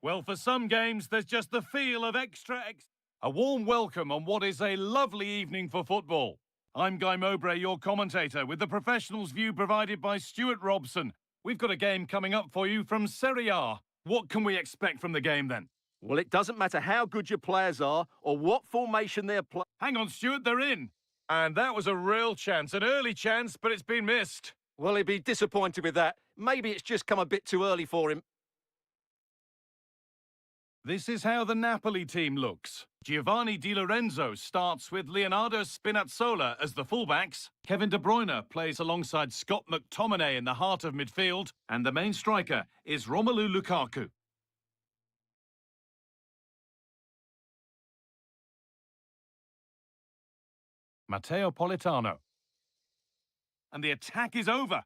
Well, for some games, there's just the feel of A warm welcome on what is a lovely evening for football. I'm Guy Mowbray, your commentator, with the professionals' view provided by Stuart Robson. We've got a game coming up for you from Serie A. What can we expect from the game, then? Well, it doesn't matter how good your players are or what formation they're playing. Hang on, Stuart, they're in. And that was a real chance, an early chance, but it's been missed. Well, he'd be disappointed with that. Maybe it's just come a bit too early for him. This is how the Napoli team looks. Giovanni Di Lorenzo starts with Leonardo Spinazzola as the fullbacks. Kevin De Bruyne plays alongside Scott McTominay in the heart of midfield. And the main striker is Romelu Lukaku. Matteo Politano. And the attack is over.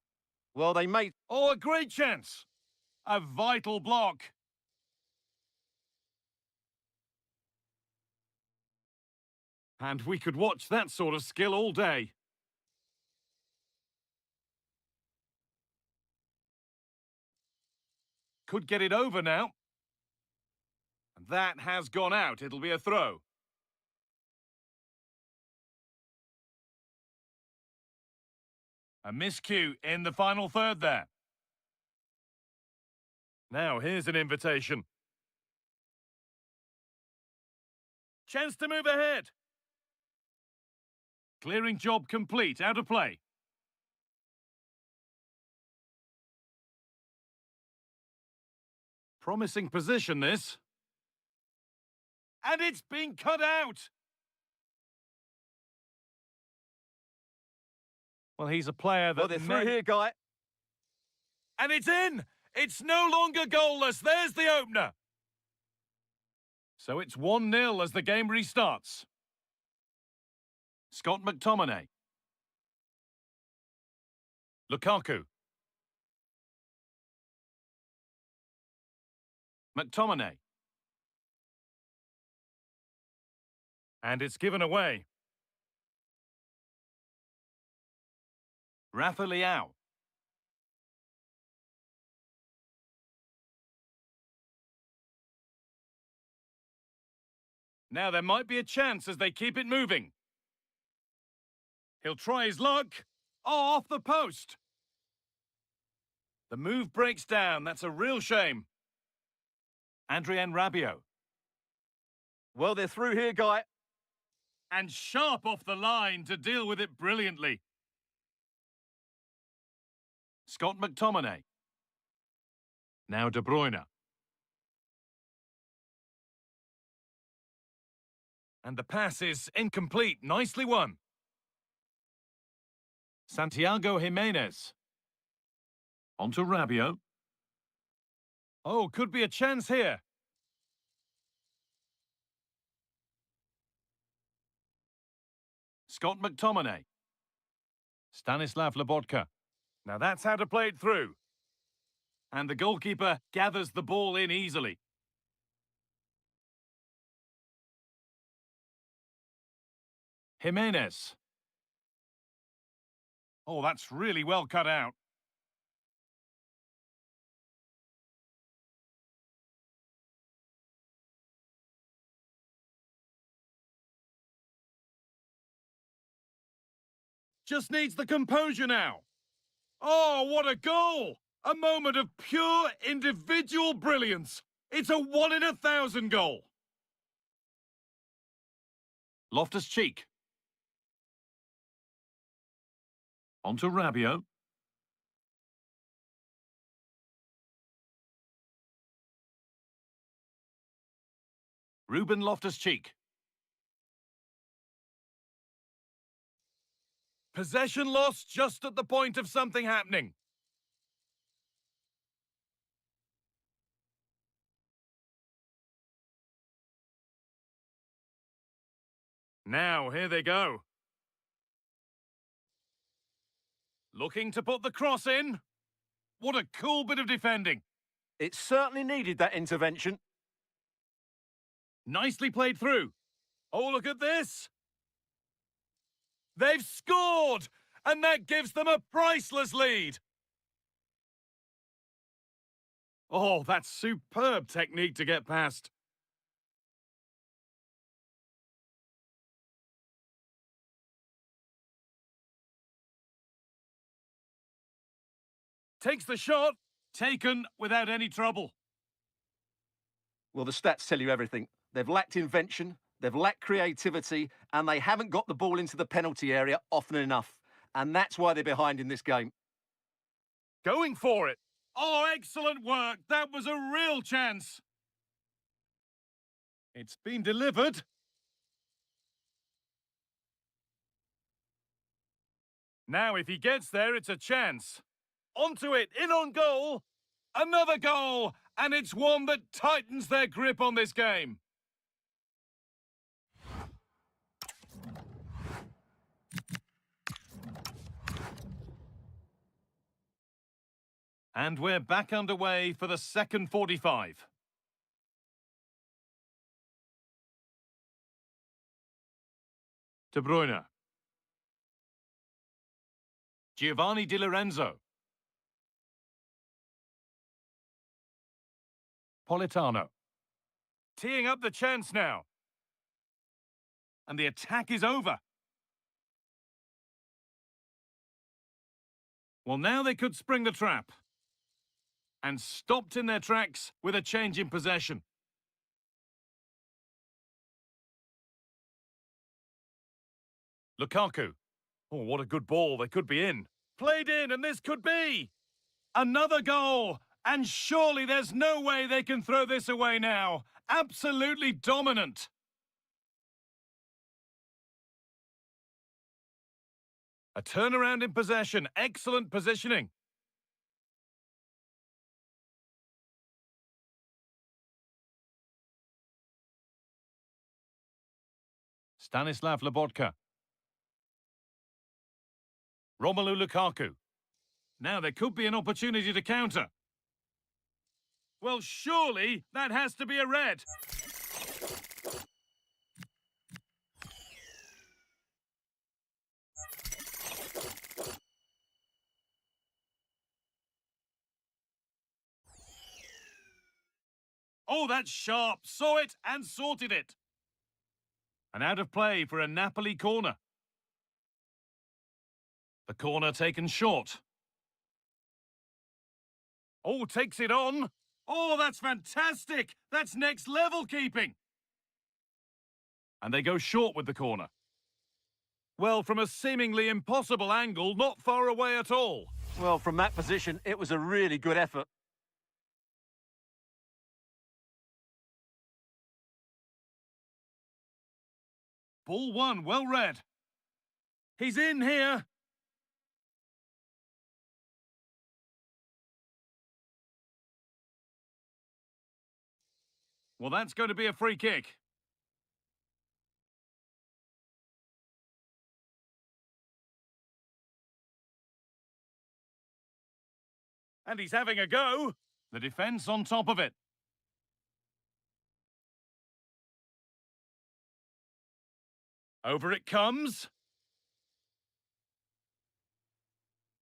Well, they made... Oh, a great chance. A vital block. And we could watch that sort of skill all day. Could get it over now. That has gone out. It'll be a throw. A miscue in the final third there. Now, here's an invitation. Chance to move ahead. Clearing job complete, out of play. Promising position, this. And it's been cut out! Well, he's a player that... Well, they're through here, Guy. And it's in! It's no longer goalless. There's the opener. So it's 1-0 as the game restarts. Scott McTominay. Lukaku. McTominay. And it's given away. Rafa Leao. Now there might be a chance as they keep it moving. He'll try his luck. Oh, off the post. The move breaks down. That's a real shame. Adrien Rabiot. Well, they're through here, Guy. And sharp off the line to deal with it brilliantly. Scott McTominay. Now De Bruyne. And the pass is incomplete. Nicely won. Santiago Jimenez. On to Rabiot. Oh, could be a chance here. Scott McTominay. Stanislav Lobotka. Now that's how to play it through. And the goalkeeper gathers the ball in easily. Jimenez. Oh, that's really well cut out. Just needs the composure now. Oh, what a goal! A moment of pure individual brilliance. It's a 1 in 1,000 goal. Loftus-Cheek. On to Rabiot. Ruben Loftus-Cheek. Possession lost just at the point of something happening. Now, here they go. Looking to put the cross in. What a cool bit of defending. It certainly needed that intervention. Nicely played through. Oh, look at this. They've scored, and that gives them a priceless lead. Oh, that's superb technique to get past. Takes the shot. Taken without any trouble. Well, the stats tell you everything. They've lacked invention, they've lacked creativity, and they haven't got the ball into the penalty area often enough. And that's why they're behind in this game. Going for it. Oh, excellent work. That was a real chance. It's been delivered. Now, if he gets there, it's a chance. Onto it, in on goal. Another goal, and it's one that tightens their grip on this game. And we're back underway for the second 45. De Bruyne. Giovanni Di Lorenzo. Politano. Teeing up the chance now. And the attack is over. Well, now they could spring the trap. And stopped in their tracks with a change in possession. Lukaku. Oh, what a good ball. They could be in. Played in, and this could be another goal. And surely there's no way they can throw this away now. Absolutely dominant. A turnaround in possession. Excellent positioning. Stanislav Lobotka. Romelu Lukaku. Now there could be an opportunity to counter. Well, surely that has to be a red. Oh, that's sharp. Saw it and sorted it. And out of play for a Napoli corner. The corner taken short. Oh, takes it on. Oh, that's fantastic. That's next level keeping. And they go short with the corner. Well, from a seemingly impossible angle, not far away at all. Well, from that position, it was a really good effort. Ball one, well read. He's in here. Well, that's going to be a free kick. And he's having a go. The defence on top of it. Over it comes.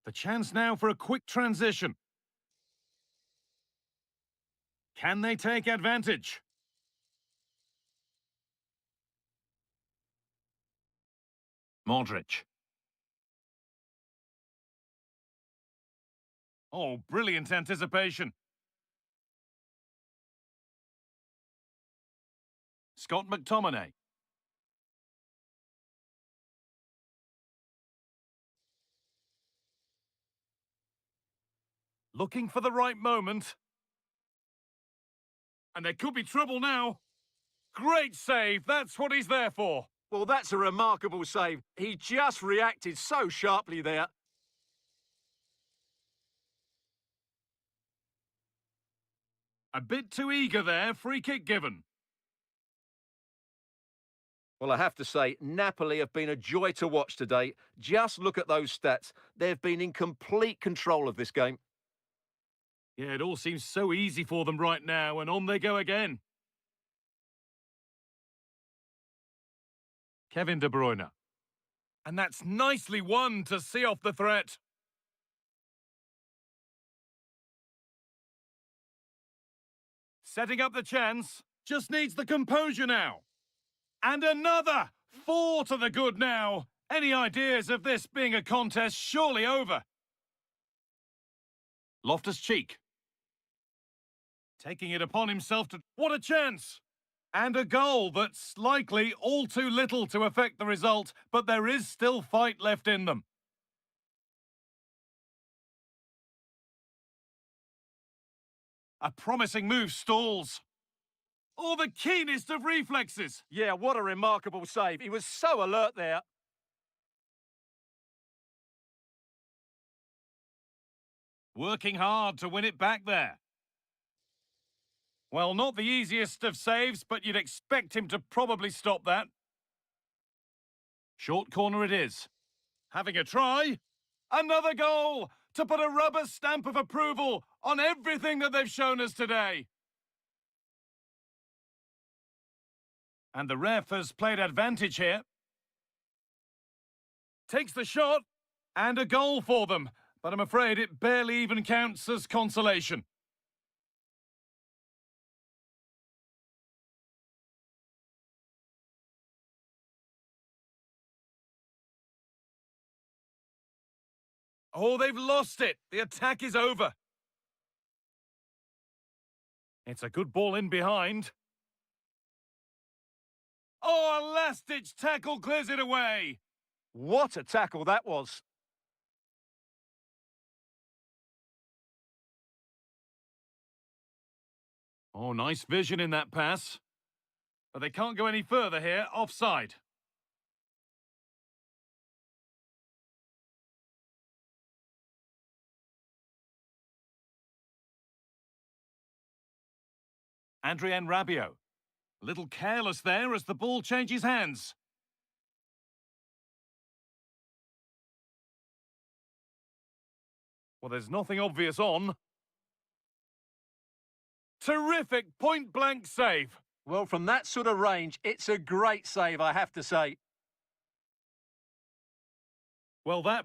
The chance now for a quick transition. Can they take advantage? Modric. Oh, brilliant anticipation. Scott McTominay. Looking for the right moment. And there could be trouble now. Great save. That's what he's there for. Well, that's a remarkable save. He just reacted so sharply there. A bit too eager there. Free kick given. Well, I have to say, Napoli have been a joy to watch today. Just look at those stats. They've been in complete control of this game. Yeah, it all seems so easy for them right now, and on they go again. Kevin De Bruyne. And that's nicely won to see off the threat. Setting up the chance. Just needs the composure now. And another! 4 to the good now. Any ideas of this being a contest surely over? Loftus-Cheek. Taking it upon himself to... What a chance! And a goal that's likely all too little to affect the result, but there is still fight left in them. A promising move stalls. Oh, the keenest of reflexes. Yeah, what a remarkable save. He was so alert there. Working hard to win it back there. Well, not the easiest of saves, but you'd expect him to probably stop that. Short corner it is. Having a try. Another goal to put a rubber stamp of approval on everything that they've shown us today. And the ref has played advantage here. Takes the shot, and a goal for them. But I'm afraid it barely even counts as consolation. Oh, they've lost it. The attack is over. It's a good ball in behind. Oh, a last-ditch tackle clears it away. What a tackle that was. Oh, nice vision in that pass. But they can't go any further here, offside. Adrien Rabiot. A little careless there as the ball changes hands. Well, there's nothing obvious on. Terrific point-blank save. Well, from that sort of range, it's a great save, I have to say. Well, that...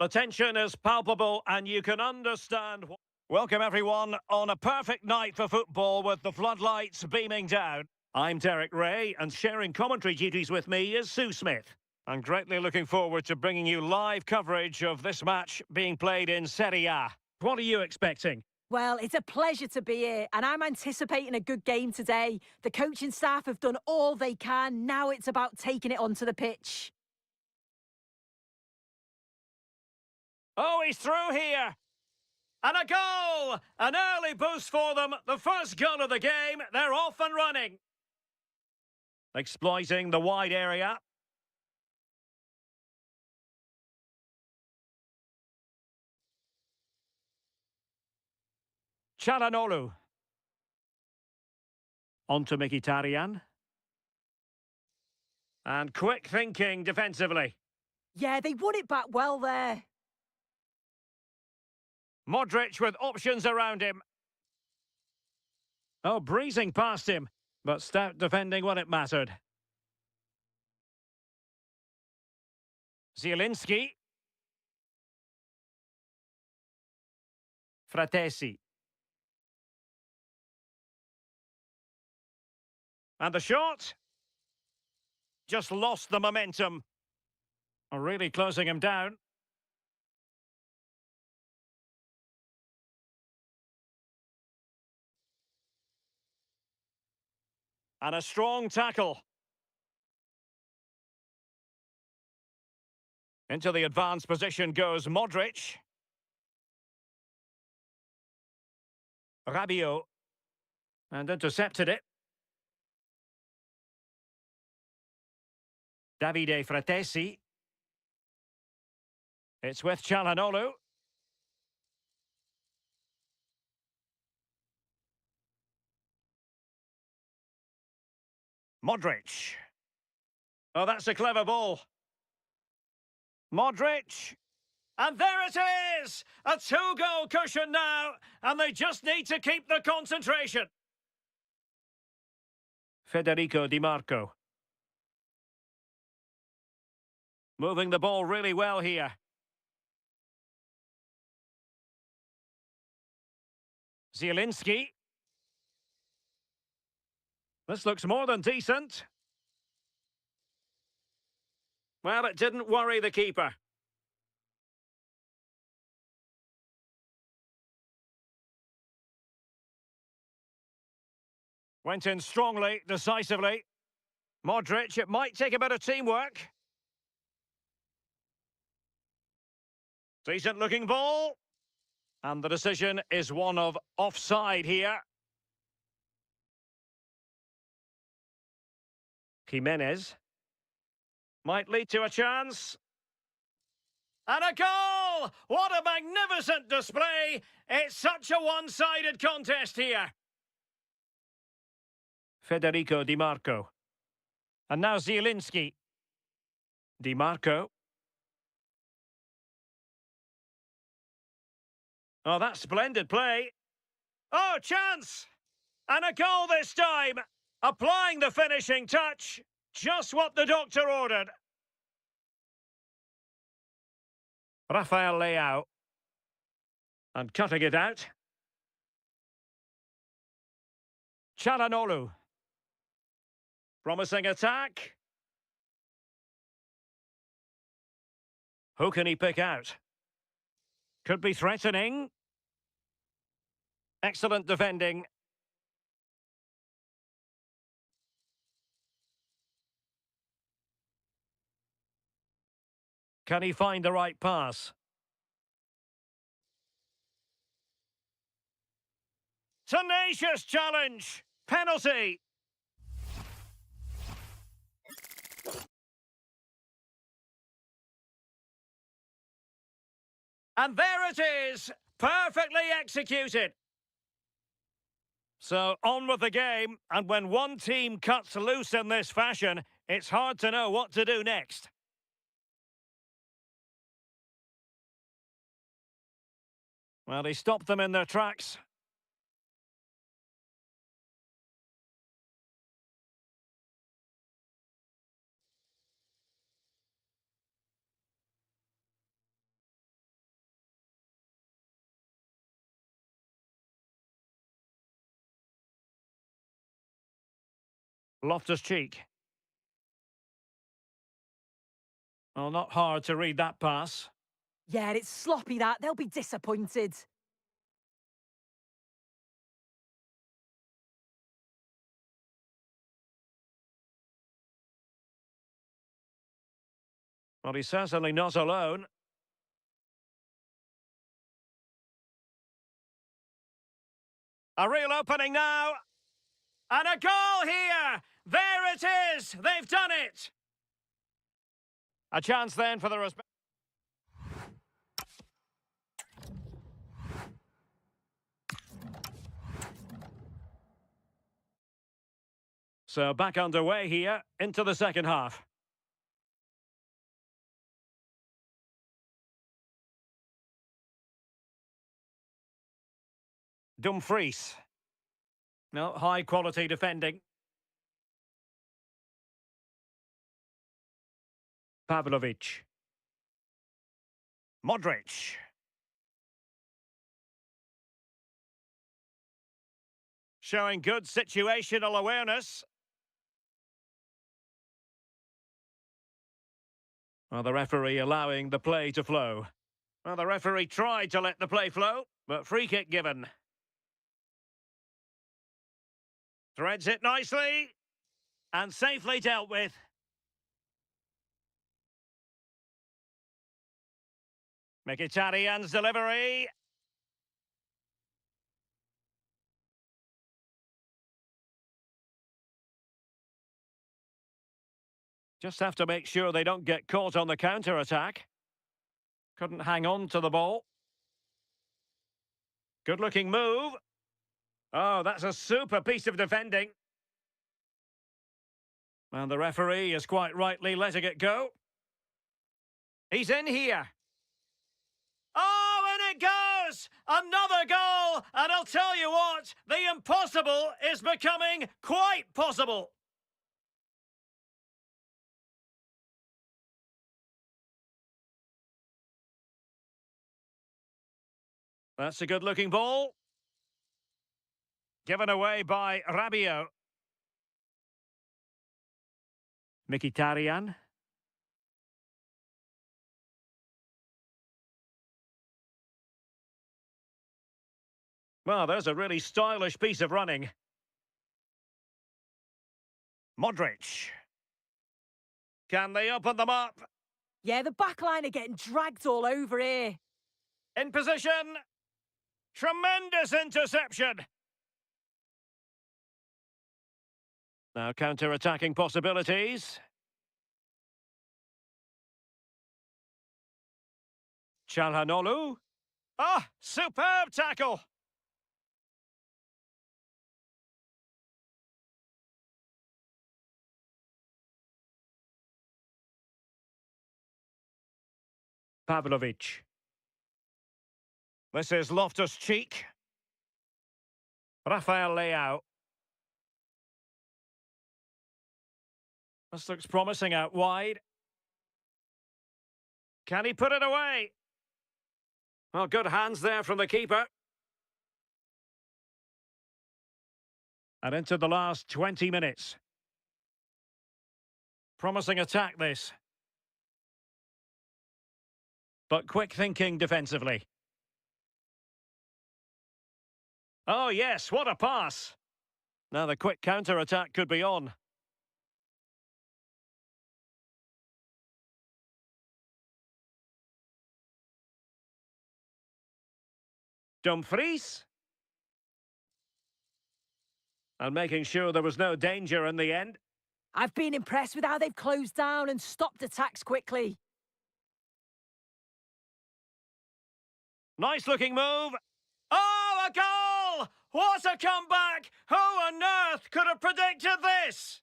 The tension is palpable and you can understand. Welcome everyone on a perfect night for football with the floodlights beaming down. I'm Derek Ray and sharing commentary duties with me is Sue Smith. I'm greatly looking forward to bringing you live coverage of this match being played in Serie A. What are you expecting? Well, it's a pleasure to be here, and I'm anticipating a good game today. The coaching staff have done all they can. Now it's about taking it onto the pitch. Oh, he's through here. And a goal! An early boost for them. The first goal of the game. They're off and running. Exploiting the wide area. Çalhanoğlu. On to Mkhitaryan. And quick thinking defensively. Yeah, they won it back well there. Modric with options around him. Oh, breezing past him, but stout defending when it mattered. Zielinski. Fratesi. And the shot. Just lost the momentum. Really closing him down. And a strong tackle. Into the advanced position goes Modric. Rabiot. And intercepted it. Davide Fratesi. It's with Çalhanoğlu. Modric. Oh, that's a clever ball. Modric. And there it is! A two-goal cushion now, and they just need to keep the concentration. Federico Di Marco. Moving the ball really well here. Zielinski. This looks more than decent. Well, it didn't worry the keeper. Went in strongly, decisively. Modric, it might take a bit of teamwork. Decent looking ball. And the decision is one of offside here. Jimenez. Might lead to a chance. And a goal! What a magnificent display! It's such a one-sided contest here. Federico Di Marco. And now Zielinski. Di Marco. Oh, that's splendid play. Oh, chance! And a goal this time! Applying the finishing touch. Just what the doctor ordered. Rafael Leao. And cutting it out. Çalhanoğlu. Promising attack. Who can he pick out? Could be threatening. Excellent defending. Can he find the right pass? Tenacious challenge. Penalty. And there it is. Perfectly executed. So on with the game. And when one team cuts loose in this fashion, it's hard to know what to do next. Well, he stopped them in their tracks. Loftus-Cheek. Well, not hard to read that pass. Yeah, it's sloppy that. They'll be disappointed. Well, he's certainly not alone. A real opening now. And a goal here! There it is! They've done it! A chance then for the respect. So back underway here into the second half. Dumfries. No, high quality defending. Pavlovic. Modric. showing good situational awareness. Well, the referee allowing the play to flow. Well, the referee tried to let the play flow, but free kick given. Threads it nicely, and safely dealt with. Mkhitaryan's delivery. Just have to make sure they don't get caught on the counter-attack. Couldn't hang on to the ball. Good-looking move. Oh, that's a super piece of defending. And the referee is quite rightly letting it go. He's in here. Oh, and it goes! Another goal! And I'll tell you what, the impossible is becoming quite possible. That's a good-looking ball. Given away by Rabiot. Mkhitaryan. Well, there's a really stylish piece of running. Modric. Can they open them up? Yeah, the back line are getting dragged all over here. In position. Tremendous interception. Now counter-attacking possibilities. Çalhanoğlu. Ah, superb tackle. Pavlovic. This is Loftus-Cheek. Rafael Leao. This looks promising out wide. Can he put it away? Well, good hands there from the keeper. And into the last 20 minutes. Promising attack, this. But quick thinking defensively. Oh, yes, what a pass. Now the quick counter-attack could be on. Dumfries. And making sure there was no danger in the end. I've been impressed with how they've closed down and stopped attacks quickly. Nice looking move. Oh, a goal! What a comeback! Who on earth could have predicted this?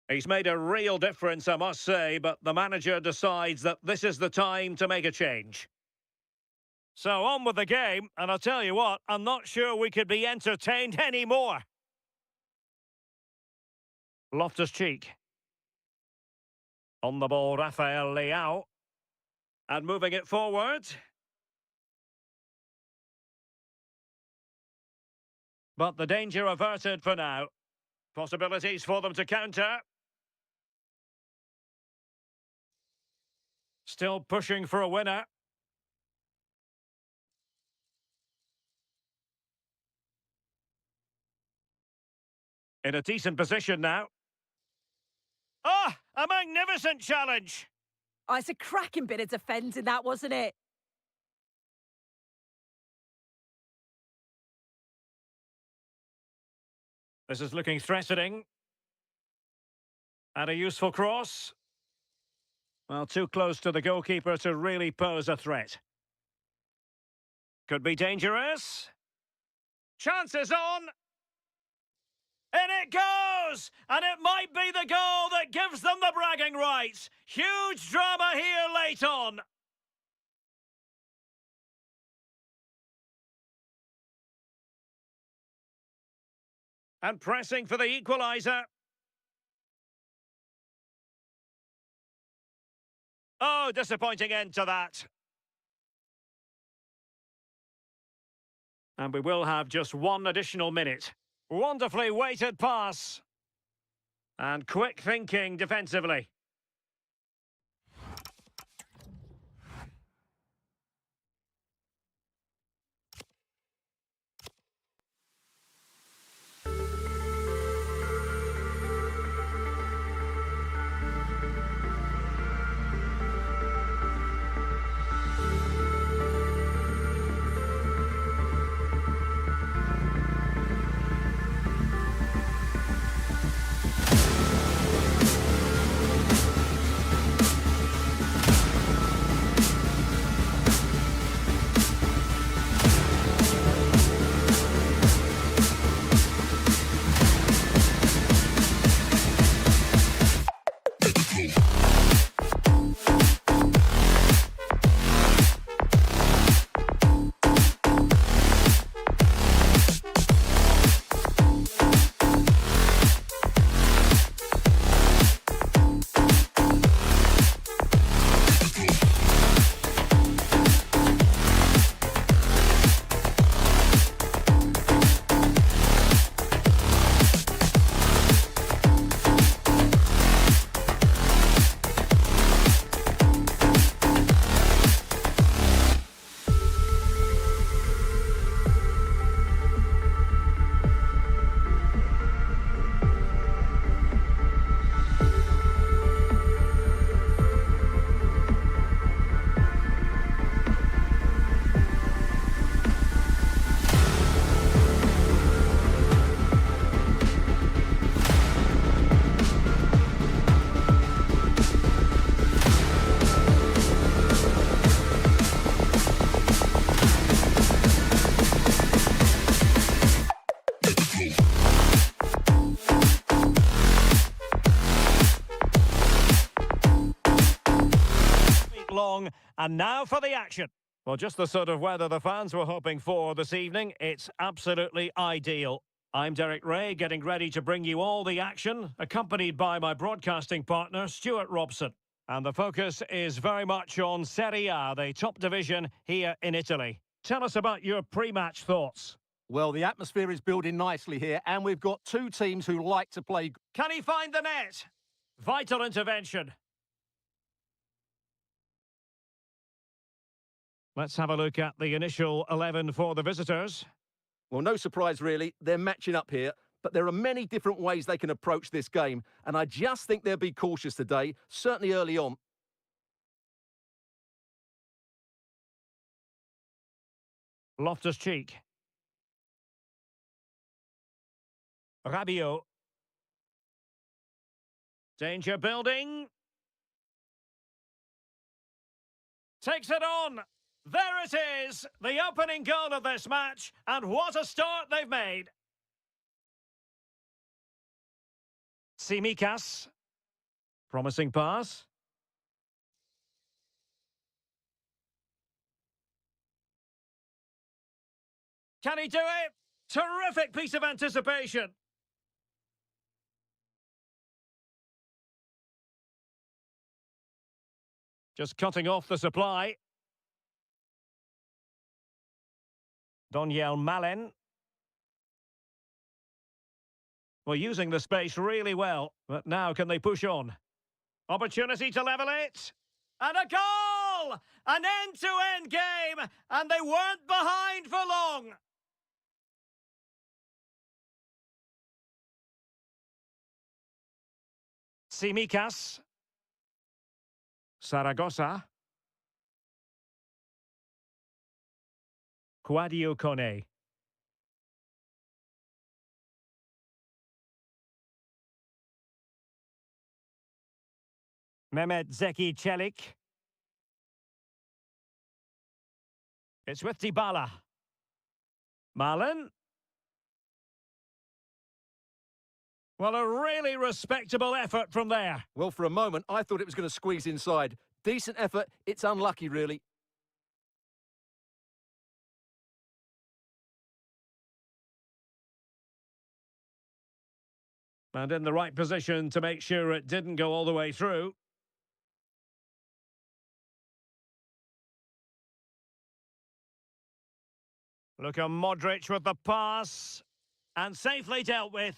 He's made a real difference, I must say, but the manager decides that this is the time to make a change. So on with the game, and I'll tell you what, I'm not sure we could be entertained anymore. Loftus-Cheek. On the ball, Rafael Leao. And moving it forward. But the danger averted for now. Possibilities for them to counter. Still pushing for a winner. In a decent position now. Ah, a magnificent challenge. Oh, it's a cracking bit of defending, that, wasn't it? This is looking threatening. And a useful cross. Well, too close to the goalkeeper to really pose a threat. Could be dangerous. Chances on. In it goes! And it might be the goal that gives them the bragging rights. Huge drama here late on. And pressing for the equaliser. Oh, disappointing end to that. And we will have just one additional minute. Wonderfully weighted pass. And quick thinking defensively. Long, and now for the action. Well, just the sort of weather the fans were hoping for this evening. It's absolutely ideal. I'm Derek Ray, getting ready to bring you all the action, accompanied by my broadcasting partner, Stuart Robson. And the focus is very much on Serie A, the top division here in Italy. Tell us about your pre-match thoughts. Well, the atmosphere is building nicely here, and we've got two teams who like to play. Can he find the net? Vital intervention. Let's have a look at the initial 11 for the visitors. Well, no surprise, really. They're matching up here, but there are many different ways they can approach this game, and I just think they'll be cautious today, certainly early on. Loftus-Cheek. Rabiot. Danger building. Takes it on. There it is, the opening goal of this match, and what a start they've made. Tsimikas. Promising pass. Can he do it? Terrific piece of anticipation. Just cutting off the supply. Daniel Malen. Well, using the space really well, but now can they push on? Opportunity to level it. And a goal! An end-to-end game, and they weren't behind for long. Tsimikas. Saragossa. Quadio Kone. Mehmet Zeki Çelik. It's with Dybala. Malen. Well, a really respectable effort from there. Well, for a moment, I thought it was going to squeeze inside. Decent effort. It's unlucky, really. And in the right position to make sure it didn't go all the way through. Luka Modric with the pass. And safely dealt with.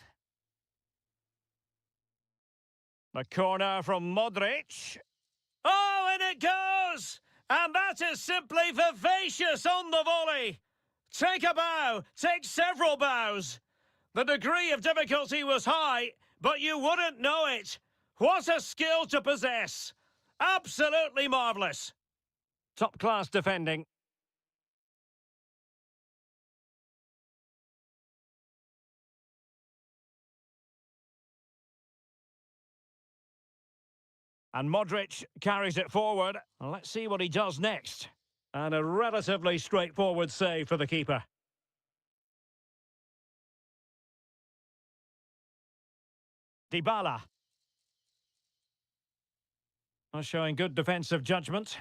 The corner from Modric. Oh, and it goes! And that is simply vivacious on the volley. Take a bow, take several bows. The degree of difficulty was high, but you wouldn't know it. What a skill to possess. Absolutely marvellous. Top-class defending. And Modric carries it forward. Let's see what he does next. And a relatively straightforward save for the keeper. Dybala. Showing good defensive judgment.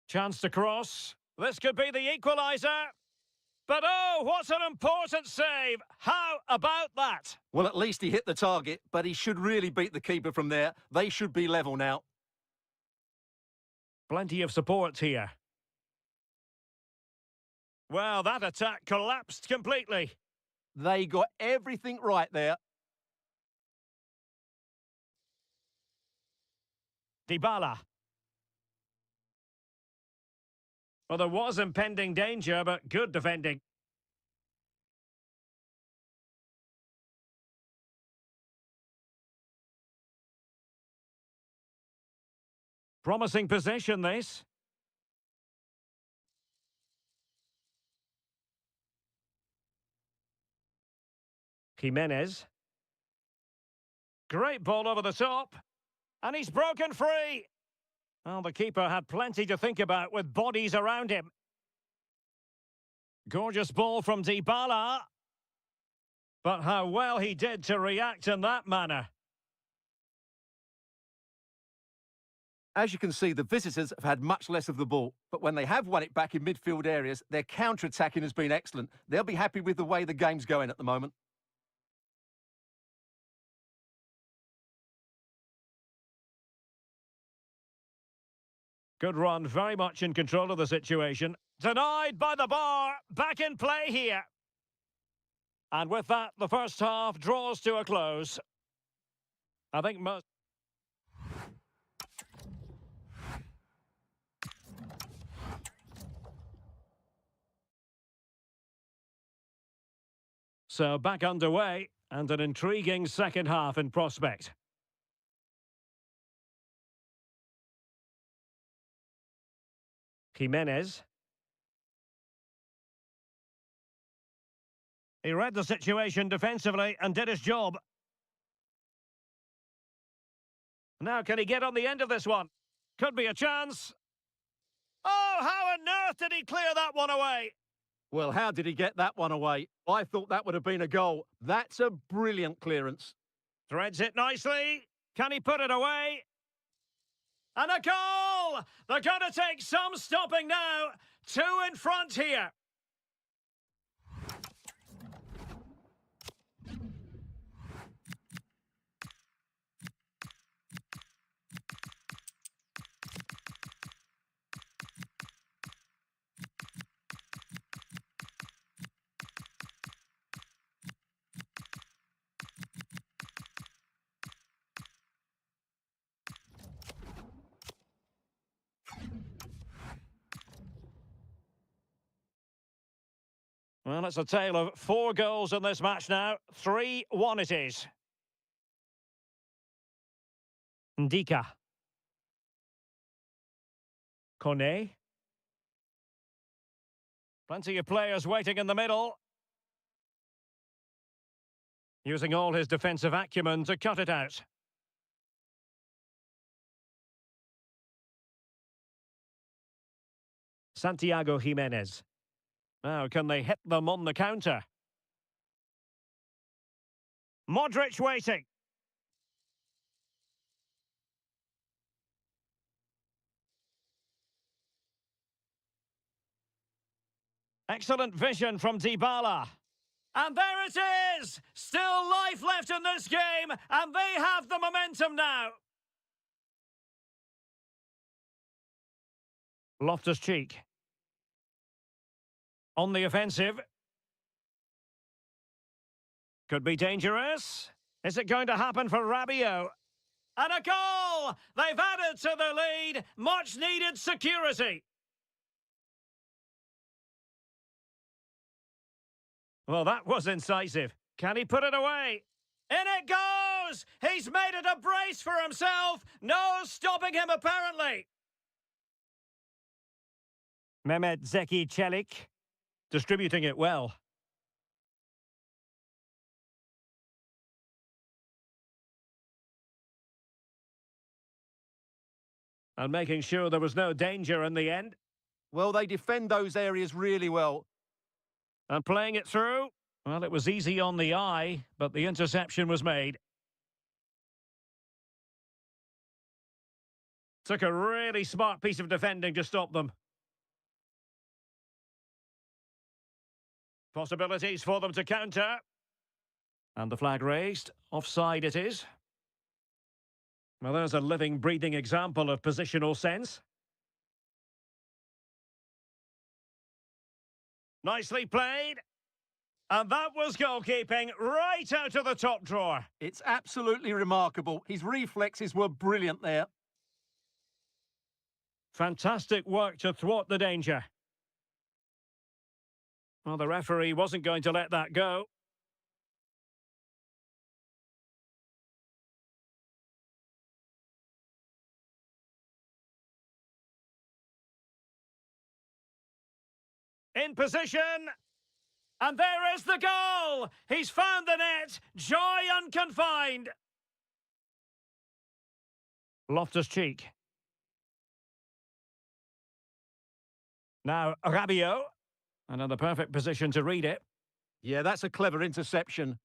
Chance to cross. This could be the equaliser. But oh, what an important save. How about that? Well, at least he hit the target, but he should really beat the keeper from there. They should be level now. Plenty of support here. Well, that attack collapsed completely. They got everything right there. Dybala. Well, there was impending danger, but good defending. Promising possession, this. Jimenez. Great ball over the top. And he's broken free. Well, the keeper had plenty to think about with bodies around him. Gorgeous ball from Dybala. But how well he did to react in that manner. As you can see, the visitors have had much less of the ball, but when they have won it back in midfield areas, their counter-attacking has been excellent. They'll be happy with the way the game's going at the moment. Good run, very much in control of the situation. Denied by the bar, back in play here. And with that, the first half draws to a close. I think most... So back underway, and an intriguing second half in prospect. Jimenez. He read the situation defensively and did his job. Now can he get on the end of this one? Could be a chance. Oh, how on earth did he clear that one away? Well, how did he get that one away? I thought that would have been a goal. That's a brilliant clearance. Threads it nicely. Can he put it away? And a goal! They're going to take some stopping now. 2 in front here. Well, it's a tale of 4 goals in this match now. 3-1 it is. Ndika. Kone. Plenty of players waiting in the middle. Using all his defensive acumen to cut it out. Santiago Jimenez. Now, can they hit them on the counter? Modric waiting. Excellent vision from Dybala. And there it is! Still life left in this game, and they have the momentum now. Loftus-Cheek. On the offensive. Could be dangerous. Is it going to happen for Rabiot? And a goal! They've added to the lead. Much needed security. Well, that was incisive. Can he put it away? In it goes! He's made it a brace for himself. No stopping him, apparently. Mehmet Zeki Çelik, distributing it well. And making sure there was no danger in the end. Well, they defend those areas really well. And playing it through. Well, it was easy on the eye, but the interception was made. Took a really smart piece of defending to stop them. Possibilities for them to counter. And the flag raised. Offside it is. Well, there's a living, breathing example of positional sense. Nicely played. And that was goalkeeping right out of the top drawer. It's absolutely remarkable. His reflexes were brilliant there. Fantastic work to thwart the danger. Well, the referee wasn't going to let that go. In position. And there is the goal! He's found the net! Joy unconfined! Loftus-Cheek. Now, Rabiot. And in the perfect position to read it. Yeah, that's a clever interception.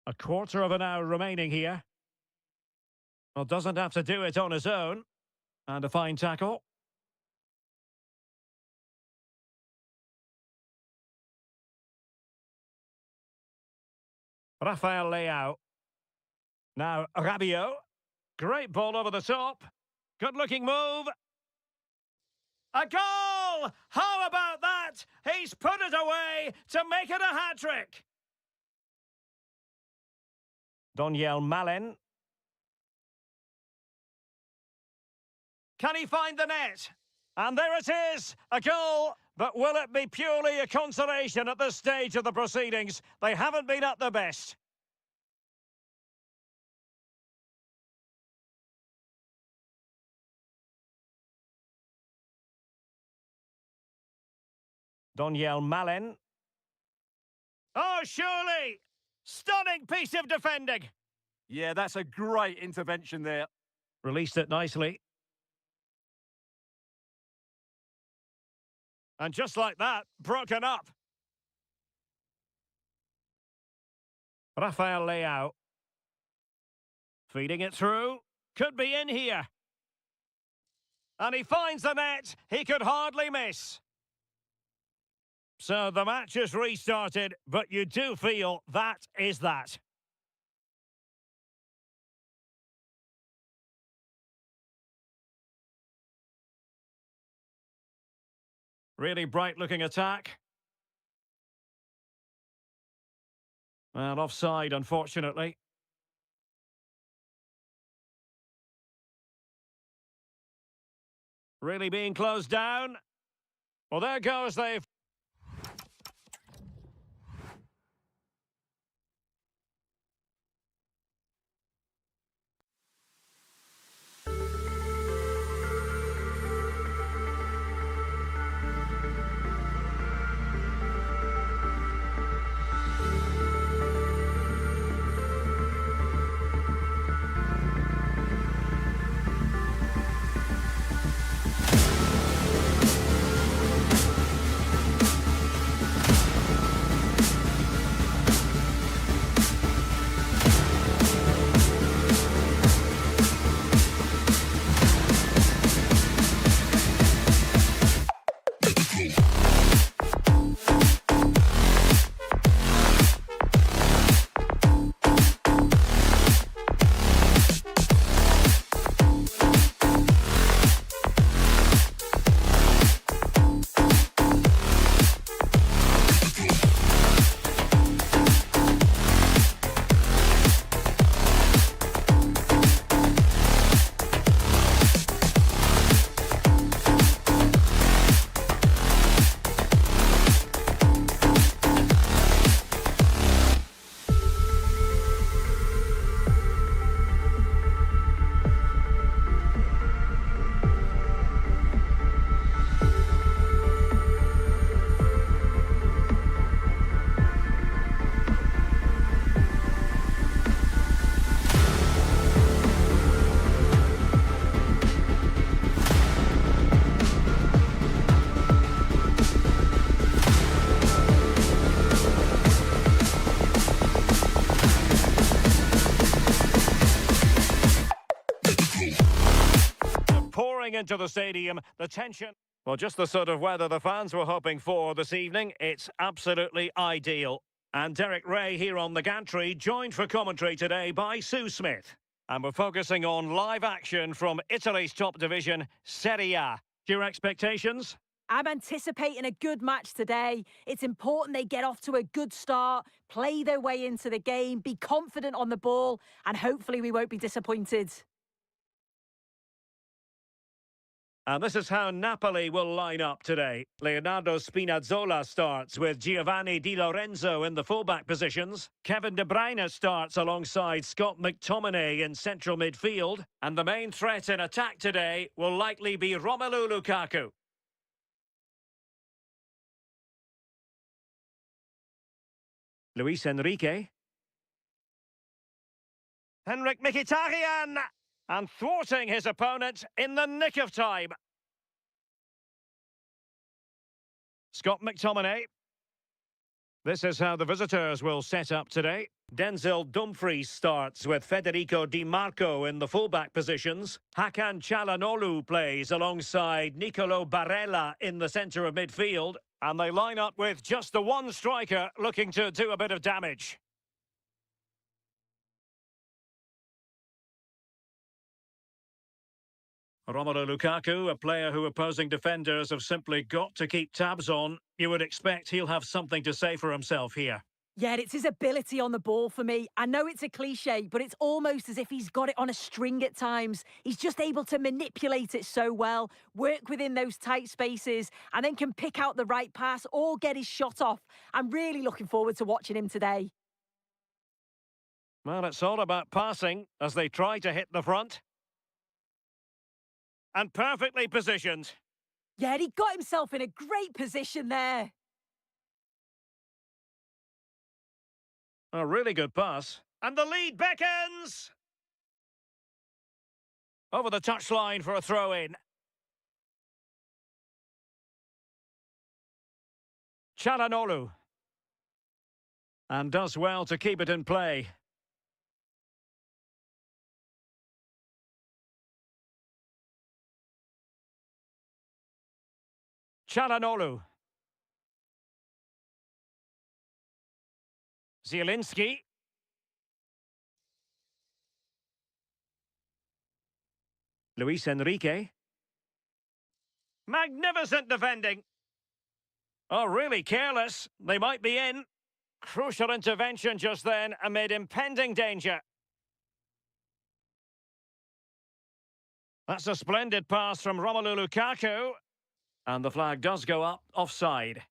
A quarter of an hour remaining here. Well, doesn't have to do it on his own. And a fine tackle. Rafael Leao. Now, Rabiot. Great ball over the top. Good-looking move. A goal! How about that? He's put it away to make it a hat-trick. Daniel Milan. Can he find the net? And there it is, a goal. But will it be purely a consolation at this stage of the proceedings? They haven't been at their best. Daniel Milan. Oh, surely! Stunning piece of defending. Yeah, that's a great intervention there. Released it nicely. And just like that, broken up. Rafael Leao. Feeding it through. Could be in here. And he finds the net. He could hardly miss. So the match has restarted, but you do feel that is that. Really bright-looking attack. And offside, unfortunately. Really being closed down. Well, there goes the... into the stadium, the tension... Well, just the sort of weather the fans were hoping for this evening. It's absolutely ideal. And Derek Ray here on the gantry, joined for commentary today by Sue Smith. And we're focusing on live action from Italy's top division, Serie A. Your expectations? I'm anticipating a good match today. It's important they get off to a good start, play their way into the game, be confident on the ball, and hopefully we won't be disappointed. And this is how Napoli will line up today. Leonardo Spinazzola starts with Giovanni Di Lorenzo in the fullback positions. Kevin De Bruyne starts alongside Scott McTominay in central midfield. And the main threat in attack today will likely be Romelu Lukaku. Luis Enrique. Henrik Mkhitaryan! And thwarting his opponent in the nick of time. Scott McTominay. This is how the visitors will set up today. Denzel Dumfries starts with Federico Di Marco in the fullback positions. Hakan Çalhanoğlu plays alongside Nicolo Barella in the centre of midfield. And they line up with just the one striker looking to do a bit of damage. Romelu Lukaku, a player who opposing defenders have simply got to keep tabs on. You would expect he'll have something to say for himself here. Yeah, it's his ability on the ball for me. I know it's a cliche, but it's almost as if he's got it on a string at times. He's just able to manipulate it so well, work within those tight spaces, and then can pick out the right pass or get his shot off. I'm really looking forward to watching him today. Well, it's all about passing as they try to hit the front. And perfectly positioned. Yeah, he got himself in a great position there. A really good pass. And the lead beckons! Over the touchline for a throw-in. Çalhanoğlu. And does well to keep it in play. Çalhanoğlu. Zielinski. Luis Enrique. Magnificent defending. Oh, really careless. They might be in. Crucial intervention just then amid impending danger. That's a splendid pass from Romelu Lukaku. And the flag does go up, offside.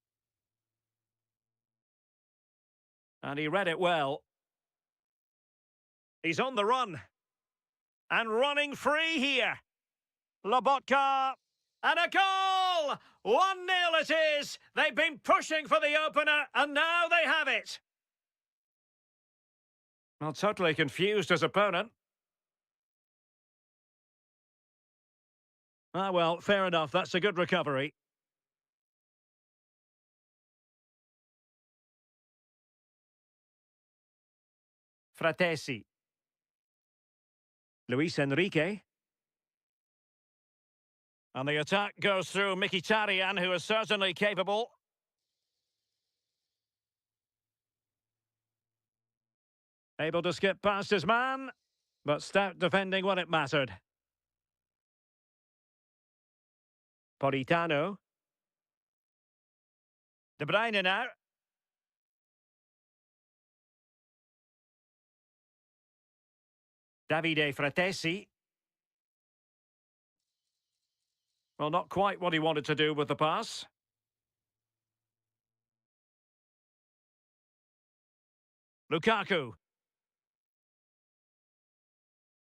And he read it well. He's on the run. And running free here. Lobotka. And a goal! 1-0 it is. They've been pushing for the opener, and now they have it. Well, totally confused his opponent. Ah, well, fair enough. That's a good recovery. Fratesi. Luis Enrique. And the attack goes through Mkhitaryan, who is certainly capable. Able to skip past his man, but stout defending when it mattered. Politano. De Bruyne now. Davide Fratesi. Well, not quite what he wanted to do with the pass. Lukaku.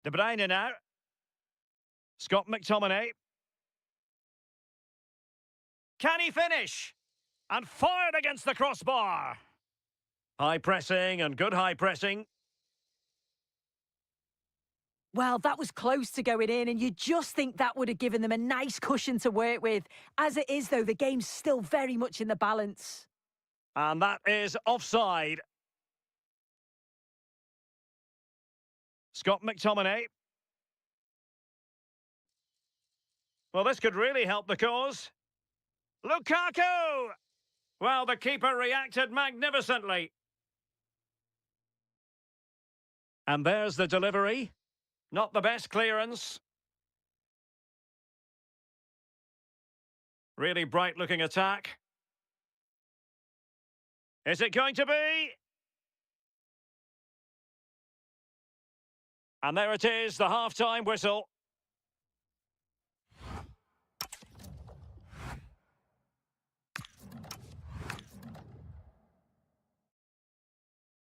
De Bruyne now. Scott McTominay. Can he finish? And fired against the crossbar. High pressing and good high pressing. Well, that was close to going in, and you just think that would have given them a nice cushion to work with. As it is, though, the game's still very much in the balance. And that is offside. Scott McTominay. Well, this could really help the cause. Lukaku! Well, the keeper reacted magnificently. And there's the delivery. Not the best clearance. Really bright-looking attack. Is it going to be? And there it is, the half-time whistle.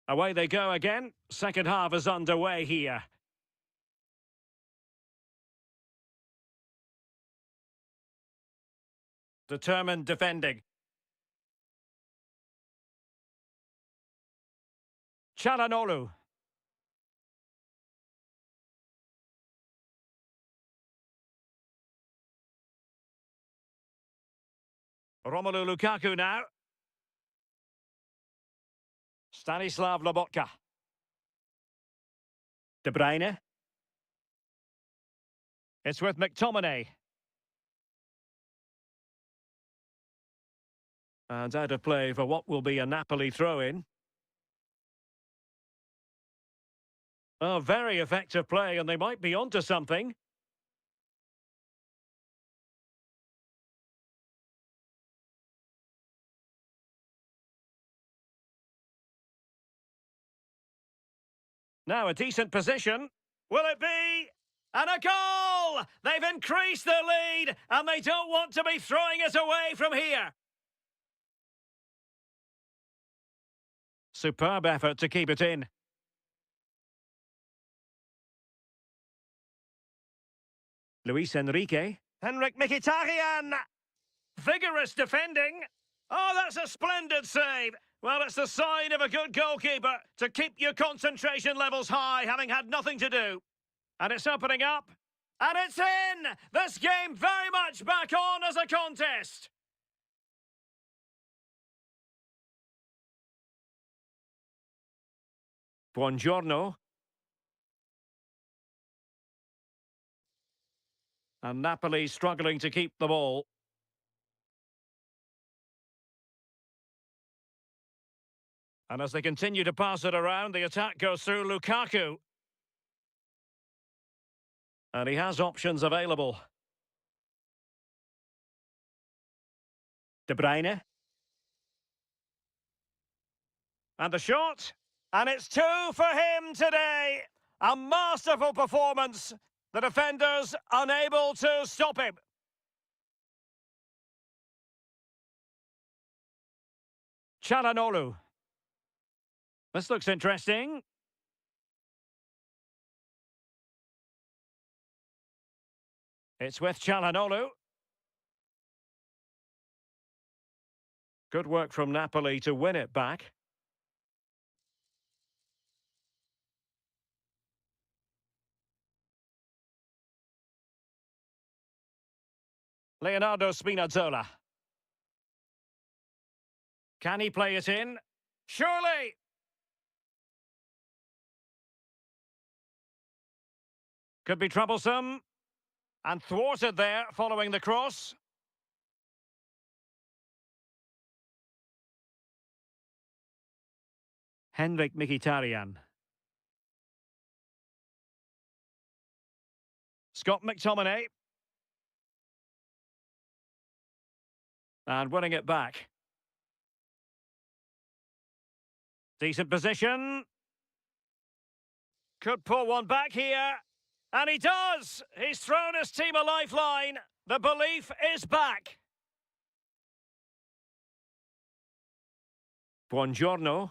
Away they go again. Second half is underway here. Determined defending. Çalhanoğlu. Romelu Lukaku now. Stanislav Lobotka. De Bruyne. It's with McTominay. And out of play for what will be a Napoli throw-in. Oh, very effective play, and they might be onto something. Now a decent position. Will it be? And a goal! They've increased their lead, and they don't want to be throwing it away from here. Superb effort to keep it in. Luis Enrique. Henrik Mkhitaryan. Vigorous defending. Oh, that's a splendid save. Well, it's the sign of a good goalkeeper to keep your concentration levels high, having had nothing to do. And it's opening up. And it's in! This game very much back on as a contest. Buongiorno. And Napoli struggling to keep the ball. And as they continue to pass it around, the attack goes through Lukaku. And he has options available. De Bruyne. And the shot. And it's 2 for him today. A masterful performance. The defenders unable to stop him. Çalhanoğlu. This looks interesting. It's with Çalhanoğlu. Good work from Napoli to win it back. Leonardo Spinazzola. Can he play it in? Surely! Could be troublesome. And thwarted there following the cross. Henrik Mkhitaryan. Scott McTominay. And winning it back. Decent position. Could pull one back here. And he does! He's thrown his team a lifeline. The belief is back. Buongiorno.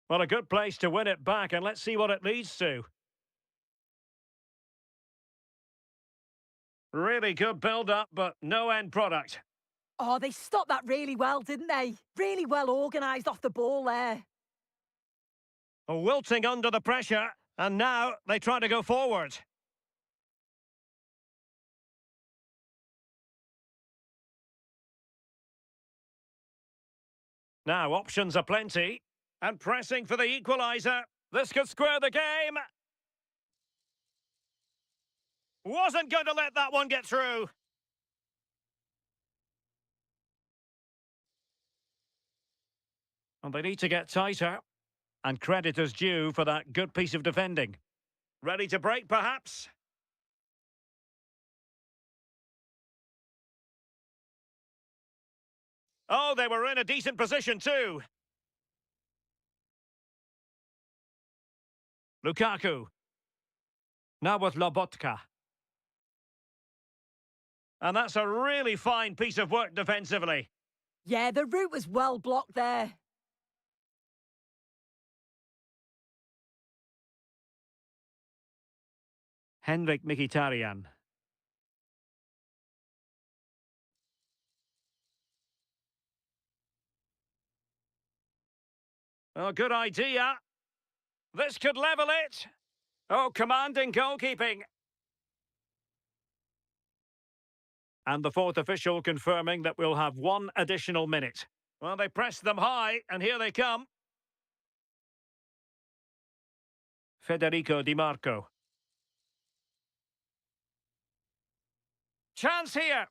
Well, a good place to win it back, and let's see what it leads to. Really good build-up, but no end product. Oh, they stopped that really well, didn't they? Really well organised off the ball there. Wilting under the pressure, and now they try to go forward. Now, options are plenty. And pressing for the equaliser. This could square the game. Wasn't going to let that one get through. And they need to get tighter. And credit is due for that good piece of defending. Ready to break, perhaps? Oh, they were in a decent position too. Lukaku. Now with Lobotka. And that's a really fine piece of work defensively. Yeah, the route was well blocked there. Henrik Mkhitaryan. Oh, good idea. This could level it. Oh, commanding goalkeeping. And the fourth official confirming that we'll have one additional minute. Well, they pressed them high, and here they come. Federico Di Marco. Chance here.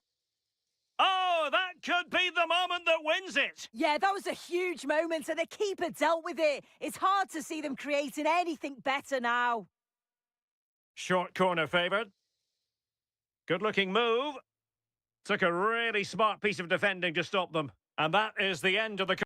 Oh, that could be the moment that wins it. Yeah, that was a huge moment, and the keeper dealt with it. It's hard to see them creating anything better now. Short corner favoured. Good-looking move. Took a really smart piece of defending to stop them. And that is the end of the...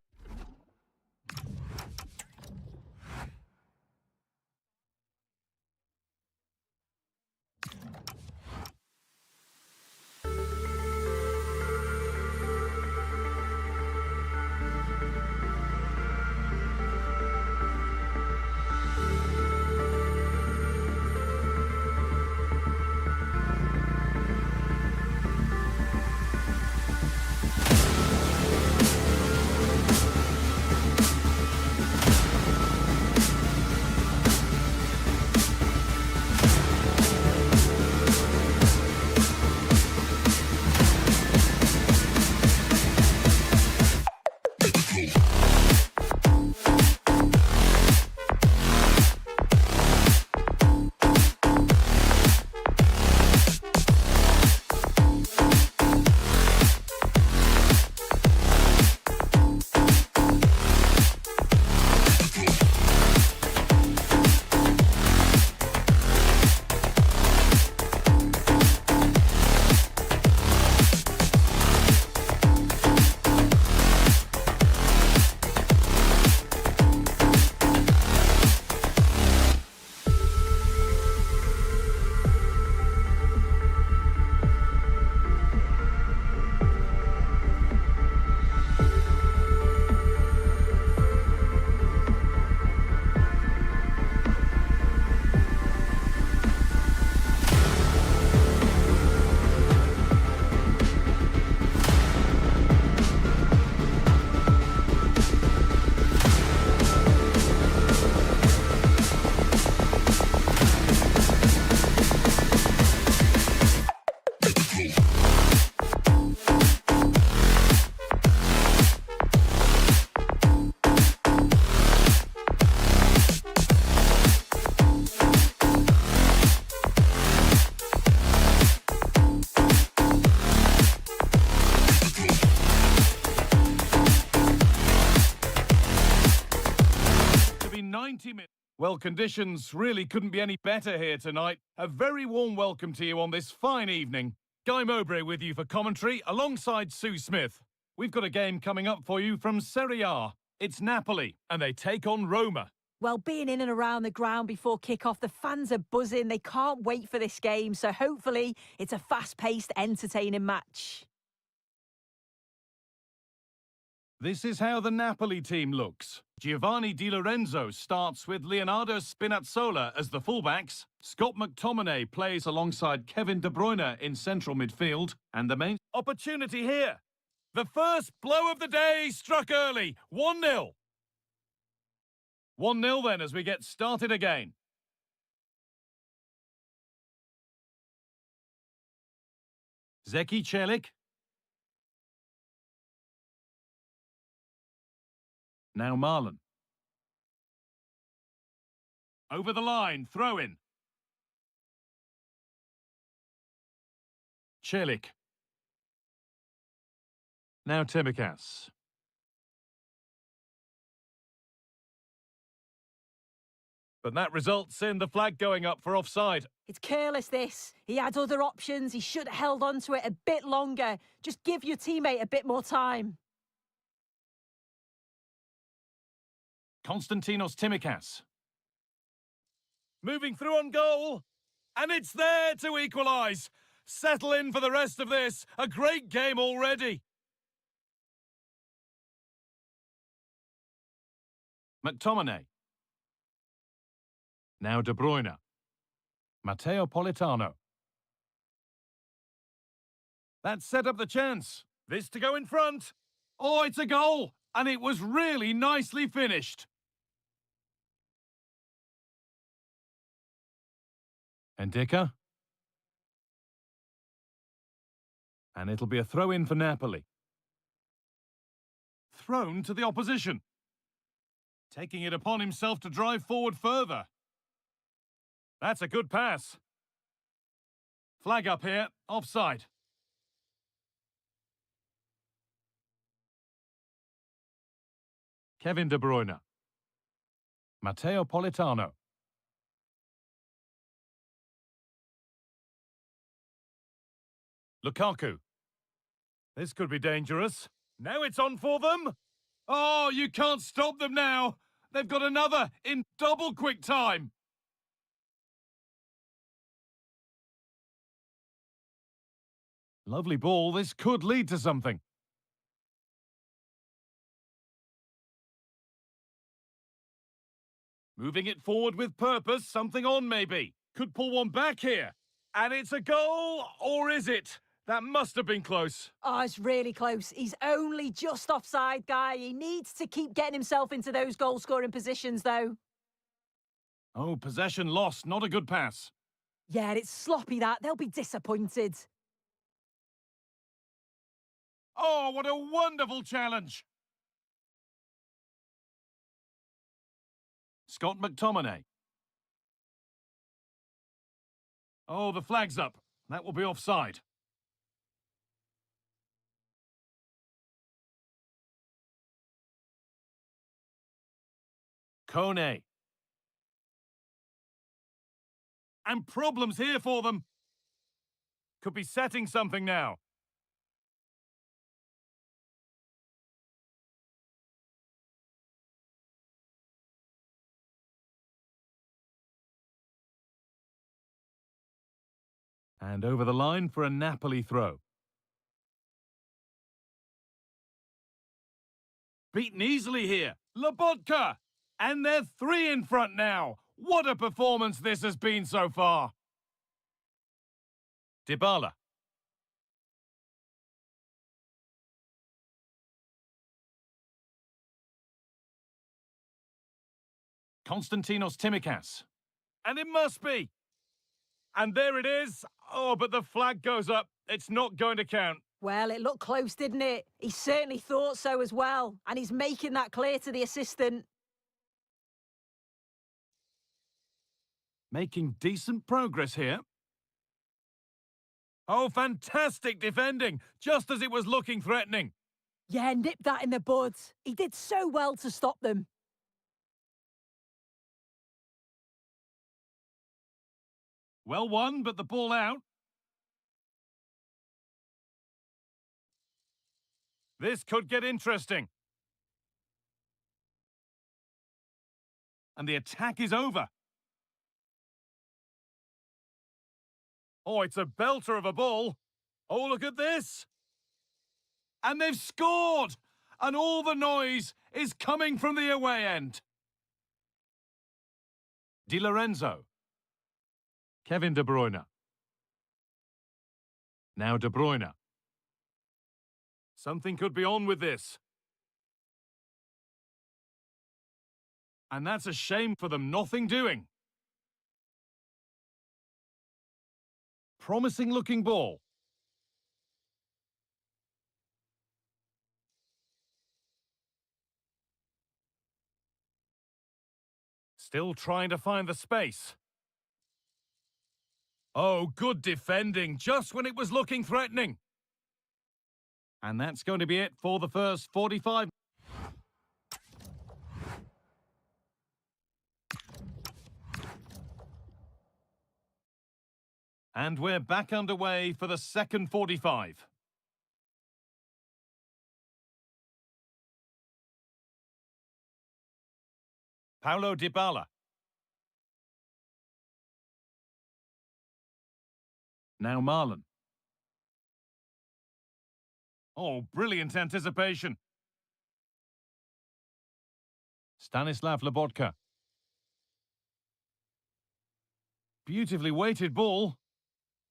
Well, conditions really couldn't be any better here tonight. A very warm welcome to you on this fine evening. Guy Mowbray with you for commentary, alongside Sue Smith. We've got a game coming up for you from Serie A. It's Napoli, and they take on Roma. Well, being in and around the ground before kick-off, the fans are buzzing. They can't wait for this game, so hopefully it's a fast-paced, entertaining match. This is how the Napoli team looks. Giovanni Di Lorenzo starts with Leonardo Spinazzola as the fullbacks. Scott McTominay plays alongside Kevin De Bruyne in central midfield. And the main opportunity here. The first blow of the day struck early. 1-0. 1-0 then as we get started again. Zeki Celik. Now Milan. Over the line, throw in. Celik. Now Timikas. But that results in the flag going up for offside. It's careless, this. He had other options. He should have held on to it a bit longer. Just give your teammate a bit more time. Konstantinos Timikas. Moving through on goal. And it's there to equalise. Settle in for the rest of this. A great game already. McTominay. Now De Bruyne. Matteo Politano. That set up the chance. This to go in front. Oh, it's a goal. And it was really nicely finished. Endika. And it'll be a throw-in for Napoli. Thrown to the opposition. Taking it upon himself to drive forward further. That's a good pass. Flag up here, offside. Kevin De Bruyne. Matteo Politano. Lukaku. This could be dangerous. Now it's on for them. Oh, you can't stop them now. They've got another in double quick time. Lovely ball. This could lead to something. Moving it forward with purpose. Something on, maybe. Could pull one back here. And it's a goal, or is it? That must have been close. Oh, it's really close. He's only just offside, guy. He needs to keep getting himself into those goal-scoring positions, though. Oh, possession lost. Not a good pass. Yeah, it's sloppy, that. They'll be disappointed. Oh, what a wonderful challenge. Scott McTominay. Oh, the flag's up. That will be offside. Kone. And problems here for them. Could be setting something now. And over the line for a Napoli throw. Beaten easily here. Lobotka! And they're 3 in front now. What a performance this has been so far. Dybala. Konstantinos Timikas. And it must be. And there it is. Oh, but the flag goes up. It's not going to count. Well, it looked close, didn't it? He certainly thought so as well. And he's making that clear to the assistant. Making decent progress here. Oh, fantastic defending, just as it was looking threatening. Yeah, nip that in the bud. He did so well to stop them. Well won, but the ball out. This could get interesting. And the attack is over. Oh, it's a belter of a ball. Oh, look at this. And they've scored. And all the noise is coming from the away end. Di Lorenzo. Kevin De Bruyne. Now De Bruyne. Something could be on with this. And that's a shame for them, nothing doing. Promising looking ball. Still trying to find the space. Oh, good defending, just when it was looking threatening. And that's going to be it for the first 45. And we're back underway for the second 45. Paulo Dybala. Now Milan. Oh, brilliant anticipation. Stanislav Lobotka. Beautifully weighted ball.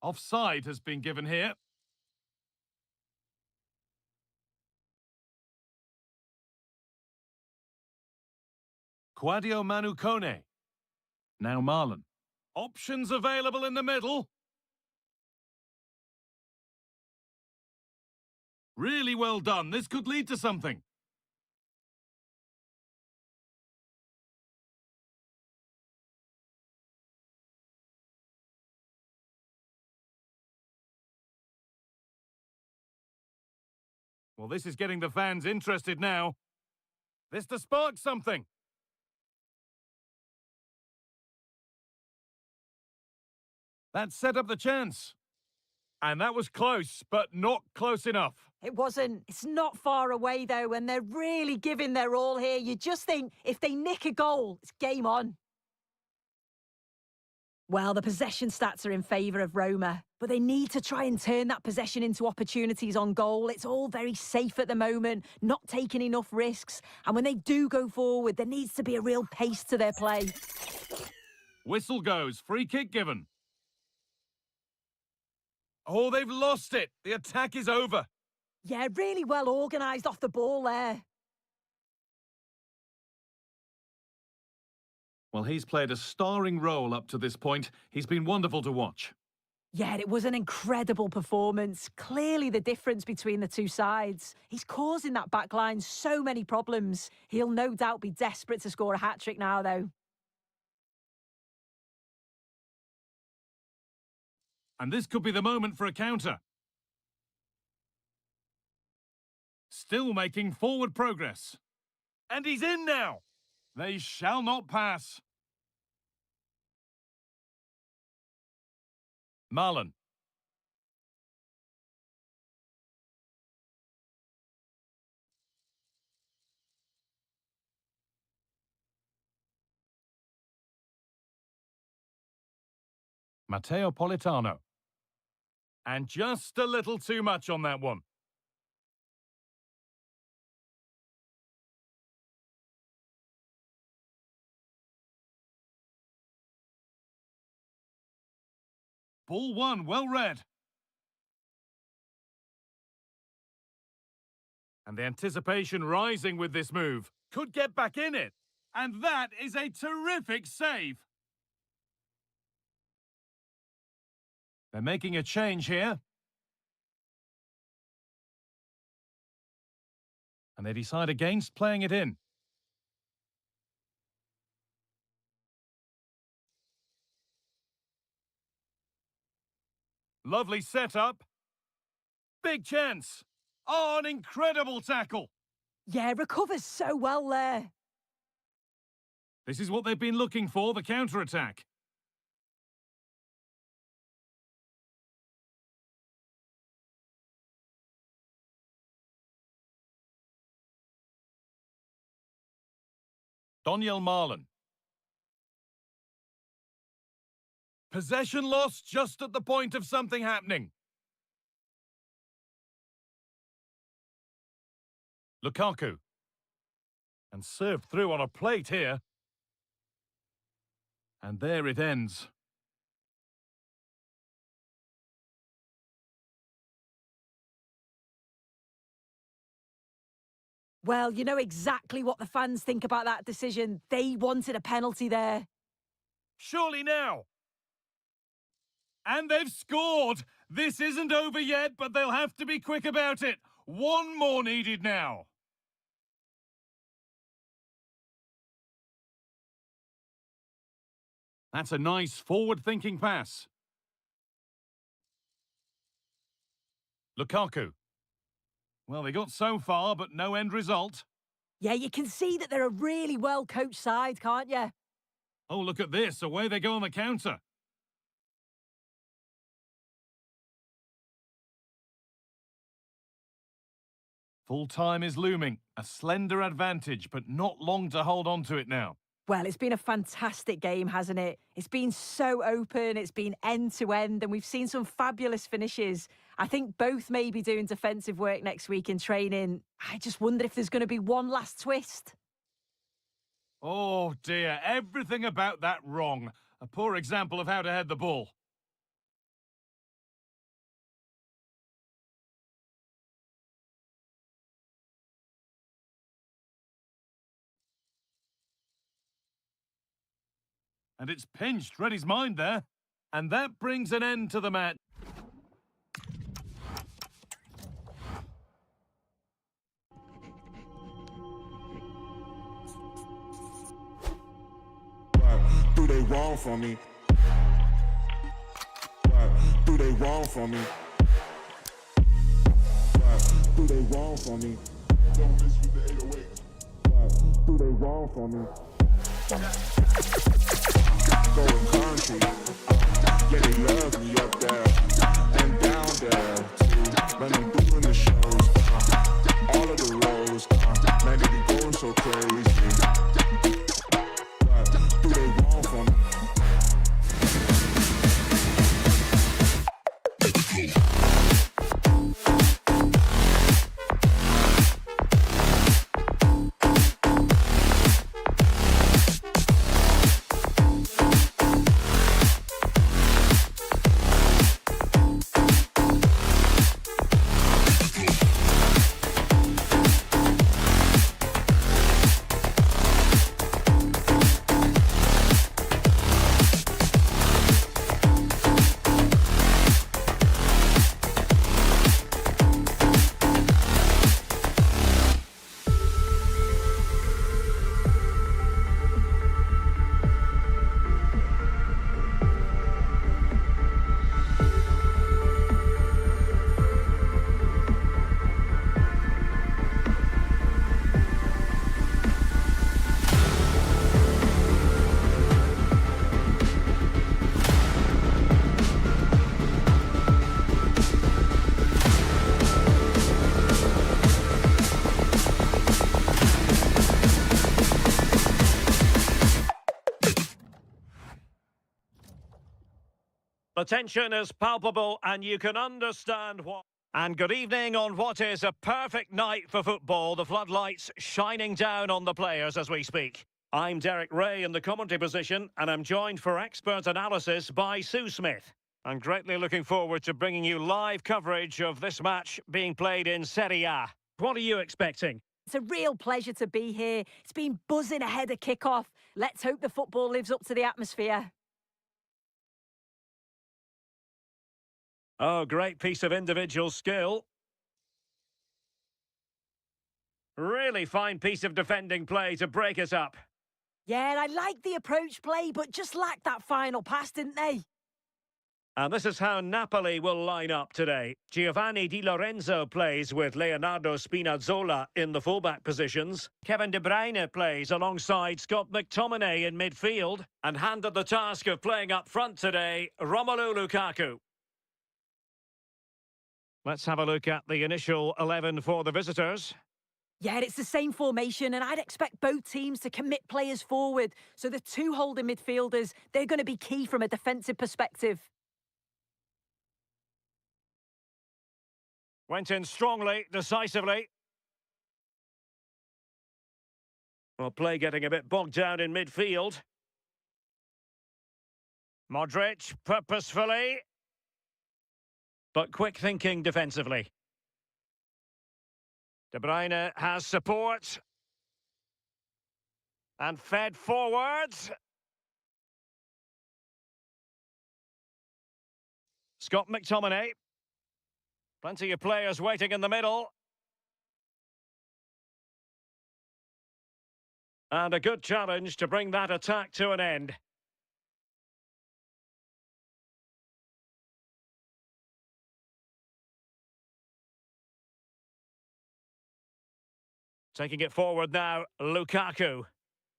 Offside has been given here. Quadio Manu Kone. Now Marlon. Options available in the middle. Really well done. This could lead to something. Well, this is getting the fans interested now. This to spark something. That set up the chance. And that was close, but not close enough. It wasn't. It's not far away, though, and they're really giving their all here. You just think if they nick a goal, it's game on. Well, the possession stats are in favour of Roma, but they need to try and turn that possession into opportunities on goal. It's all very safe at the moment, not taking enough risks. And when they do go forward, there needs to be a real pace to their play. Whistle goes. Free kick given. Oh, they've lost it. The attack is over. Yeah, really well organised off the ball there. Well, he's played a starring role up to this point. He's been wonderful to watch. Yeah, it was an incredible performance. Clearly the difference between the two sides. He's causing that back line so many problems. He'll no doubt be desperate to score a hat-trick now, though. And this could be the moment for a counter. Still making forward progress. And he's in now. They shall not pass. Marlon. Matteo Politano. And just a little too much on that one. Ball one, well read. And the anticipation rising with this move. Could get back in it. And that is a terrific save. They're making a change here. And they decide against playing it in. Lovely setup. Big chance. Oh, an incredible tackle. Yeah, recovers so well there. This is what they've been looking for, the counter-attack. Daniel Marlon. Possession lost just at the point of something happening. Lukaku. And served through on a plate here. And there it ends. Well, you know exactly what the fans think about that decision. They wanted a penalty there. Surely now. And they've scored. This isn't over yet, but they'll have to be quick about it. One more needed now. That's a nice forward-thinking pass. Lukaku. Well, they got so far, but no end result. Yeah, you can see that they're a really well-coached side, can't you? Oh, look at this. Away they go on the counter. Full time is looming. A slender advantage, but not long to hold on to it now. Well, it's been a fantastic game, hasn't it? It's been so open, it's been end-to-end, and we've seen some fabulous finishes. I think both may be doing defensive work next week in training. I just wonder if there's going to be one last twist. Oh dear, everything about that wrong. A poor example of how to head the ball. And it's pinched, read his mind there. And that brings an end to the match. What do they want from me? What do they want from me? What do they want from me? Don't miss with the 808. What do they want from me? Going country, yeah, they love me up there and down there too. When I'm doing the shows, all of the roads, man, they be going so crazy. What do they want from me? The tension is palpable and you can understand what... And good evening on what is a perfect night for football. The floodlights shining down on the players as we speak. I'm Derek Ray in the commentary position and I'm joined for expert analysis by Sue Smith. I'm greatly looking forward to bringing you live coverage of this match being played in Serie A. What are you expecting? It's a real pleasure to be here. It's been buzzing ahead of kick-off. Let's hope the football lives up to the atmosphere. Oh, great piece of individual skill. Really fine piece of defending play to break us up. Yeah, I like the approach play, but just lacked that final pass, didn't they? And this is how Napoli will line up today. Giovanni Di Lorenzo plays with Leonardo Spinazzola in the fullback positions. Kevin De Bruyne plays alongside Scott McTominay in midfield. And handed the task of playing up front today, Romelu Lukaku. Let's have a look at the initial 11 for the visitors. Yeah, it's the same formation, and I'd expect both teams to commit players forward. So the two holding midfielders, they're going to be key from a defensive perspective. Went in strongly, decisively. Well, play getting a bit bogged down in midfield. Modric, purposefully. But quick thinking defensively. De Bruyne has support. And fed forwards. Scott McTominay. Plenty of players waiting in the middle. And a good challenge to bring that attack to an end. Taking it forward now, Lukaku.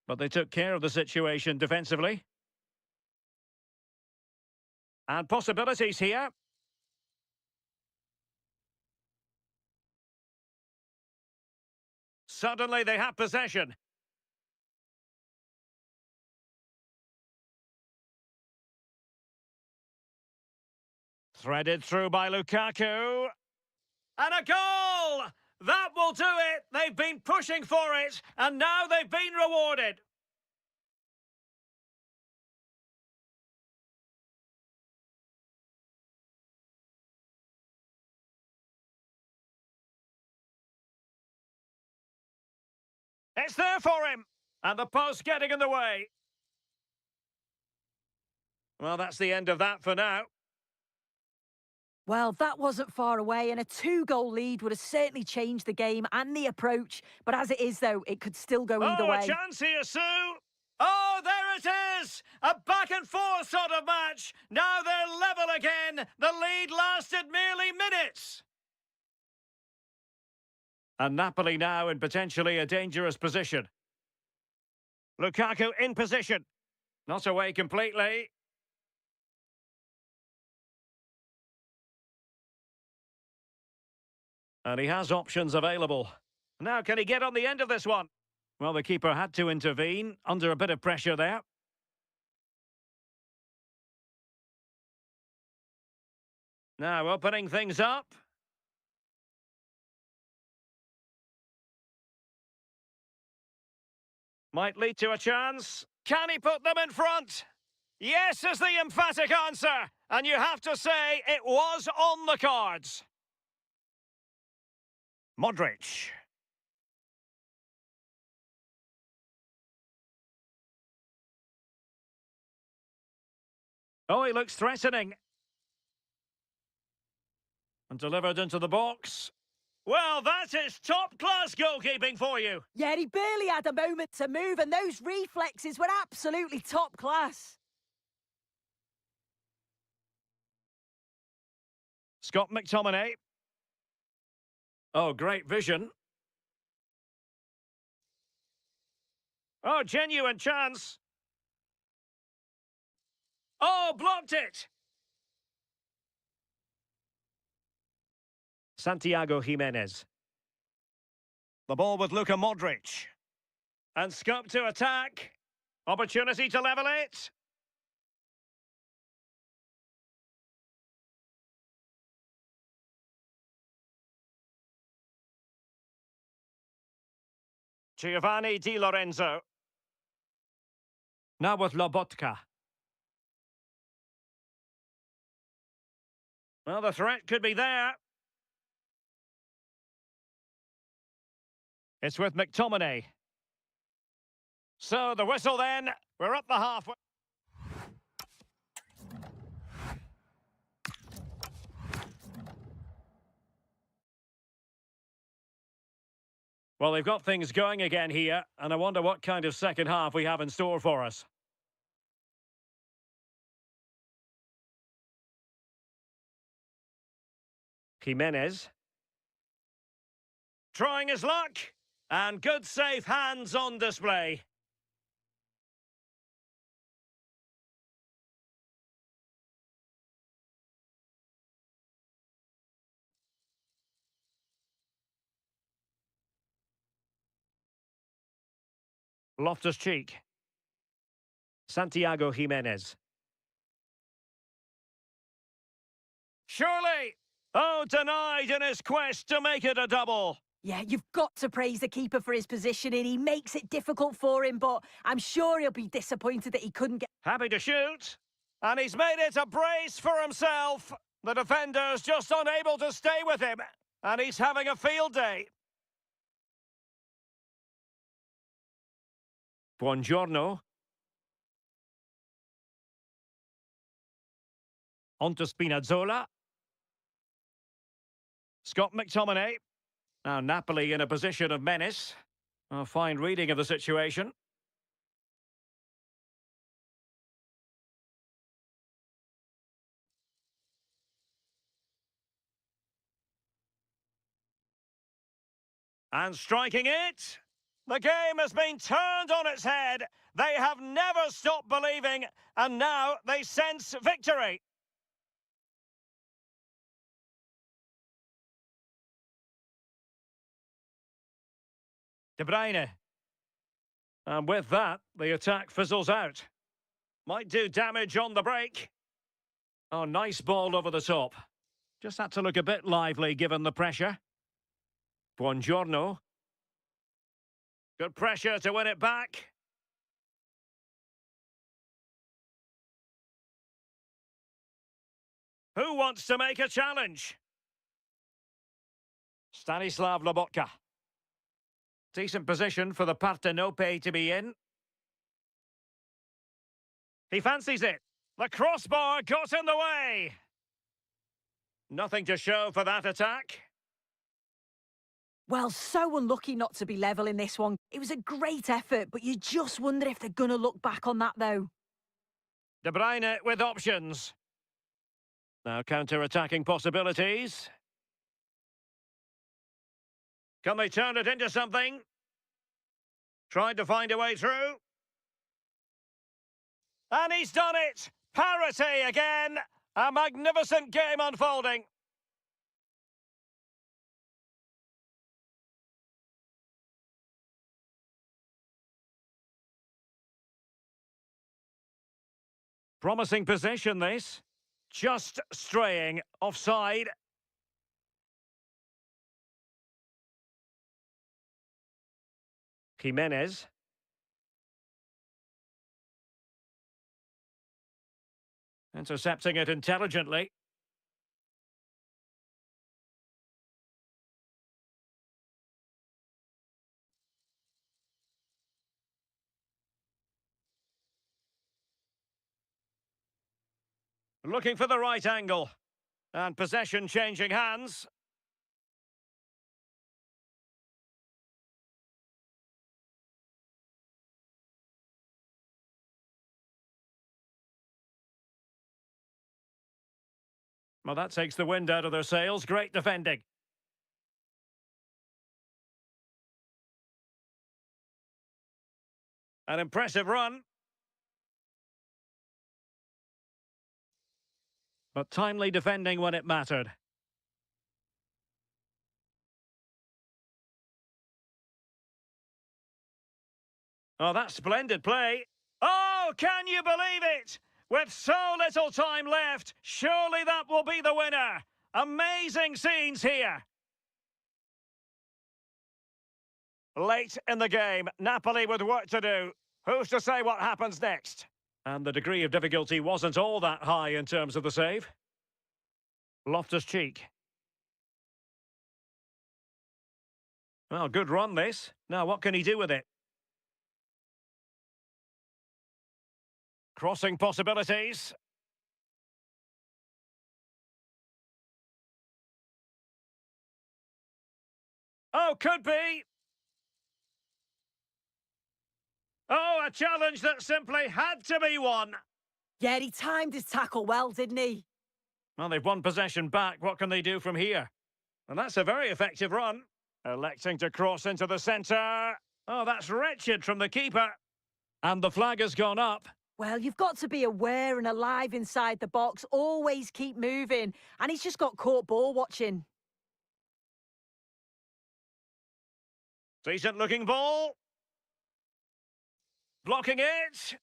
But they took care of the situation defensively. And possibilities here. Suddenly they have possession. Threaded through by Lukaku. And a goal! That will do it! They've been pushing for it, and now they've been rewarded. It's there for him! And the post getting in the way. Well, that's the end of that for now. Well, that wasn't far away, and a 2-goal lead would have certainly changed the game and the approach. But as it is, though, it could still go either way. A chance here, Sue! Oh, there it is! A back-and-forth sort of match. Now they're level again. The lead lasted merely minutes. And Napoli now in potentially a dangerous position. Lukaku in position. Not away completely. And he has options available. Now, can he get on the end of this one? Well, the keeper had to intervene, under a bit of pressure there. Now, opening things up. Might lead to a chance. Can he put them in front? Yes is the emphatic answer. And you have to say it was on the cards. Modric. Oh, he looks threatening. And delivered into the box. Well, that is top-class goalkeeping for you. Yeah, he barely had a moment to move, and those reflexes were absolutely top class. Scott McTominay. Oh, great vision. Oh, genuine chance. Oh, blocked it. Santiago Jimenez. The ball with Luka Modric. And scope to attack. Opportunity to level it. Giovanni Di Lorenzo. Now with Lobotka. Well, the threat could be there. It's with McTominay. So, the whistle then. We're up the halfway. Well, they've got things going again here, and I wonder what kind of second half we have in store for us. Jimenez. Trying his luck. And good safe hands on display. Loftus-Cheek. Santiago Jimenez. Surely! Oh, denied in his quest to make it a double. Yeah, you've got to praise the keeper for his positioning. He makes it difficult for him, but I'm sure he'll be disappointed that he couldn't get... Happy to shoot. And he's made it a brace for himself. The defender's just unable to stay with him. And he's having a field day. Buongiorno. On to Spinazzola. Scott McTominay. Now Napoli in a position of menace. A fine reading of the situation. And striking it. The game has been turned on its head. They have never stopped believing, and now they sense victory. De Bruyne. And with that, the attack fizzles out. Might do damage on the break. Oh, nice ball over the top. Just had to look a bit lively given the pressure. Buongiorno. Good pressure to win it back. Who wants to make a challenge? Stanislav Lobotka. Decent position for the Partenope to be in. He fancies it. The crossbar got in the way. Nothing to show for that attack. Well, so unlucky not to be level in this one. It was a great effort, but you just wonder if they're going to look back on that, though. De Bruyne with options. Now counter-attacking possibilities. Can they turn it into something? Tried to find a way through. And he's done it! Parity again! A magnificent game unfolding. Promising possession, this. Just straying offside. Jimenez. Intercepting it intelligently. Looking for the right angle. And possession changing hands. Well, that takes the wind out of their sails. Great defending. An impressive run. But timely defending when it mattered. Oh, that's splendid play. Oh, can you believe it? With so little time left, surely that will be the winner. Amazing scenes here. Late in the game, Napoli with work to do. Who's to say what happens next? And the degree of difficulty wasn't all that high in terms of the save. Loftus-Cheek. Well, good run this. Now, what can he do with it? Crossing possibilities. Oh, could be. Oh, a challenge that simply had to be won. Yeah, he timed his tackle well, didn't he? Well, they've won possession back. What can they do from here? And that's a very effective run. Electing to cross into the centre. Oh, that's wretched from the keeper. And the flag has gone up. Well, you've got to be aware and alive inside the box. Always keep moving. And he's just got caught ball watching. Decent looking ball. Blocking it.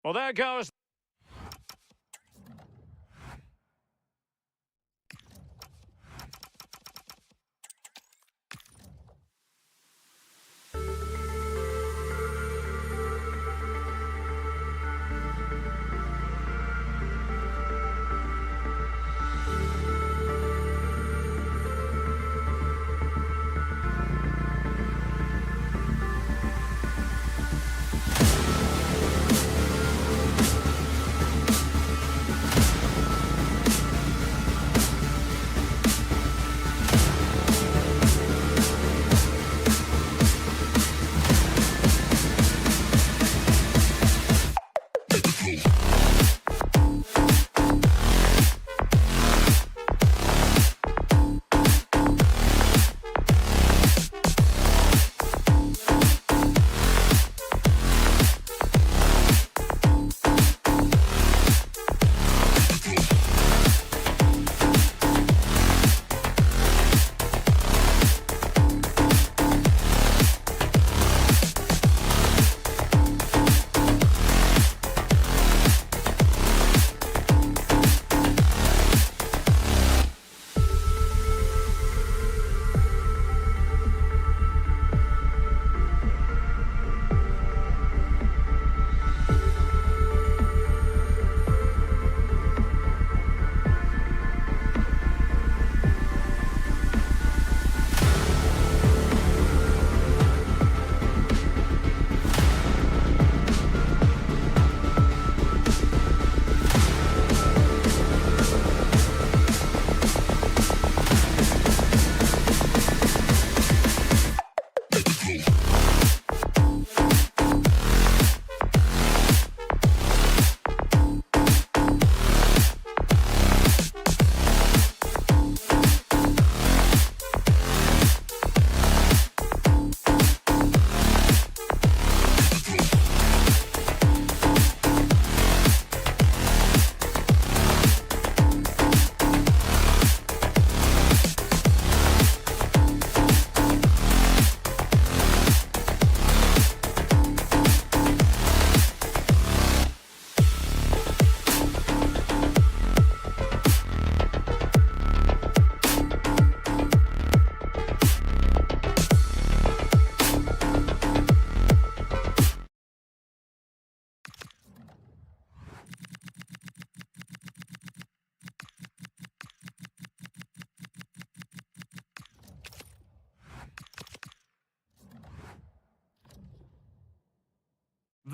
Well, there goes.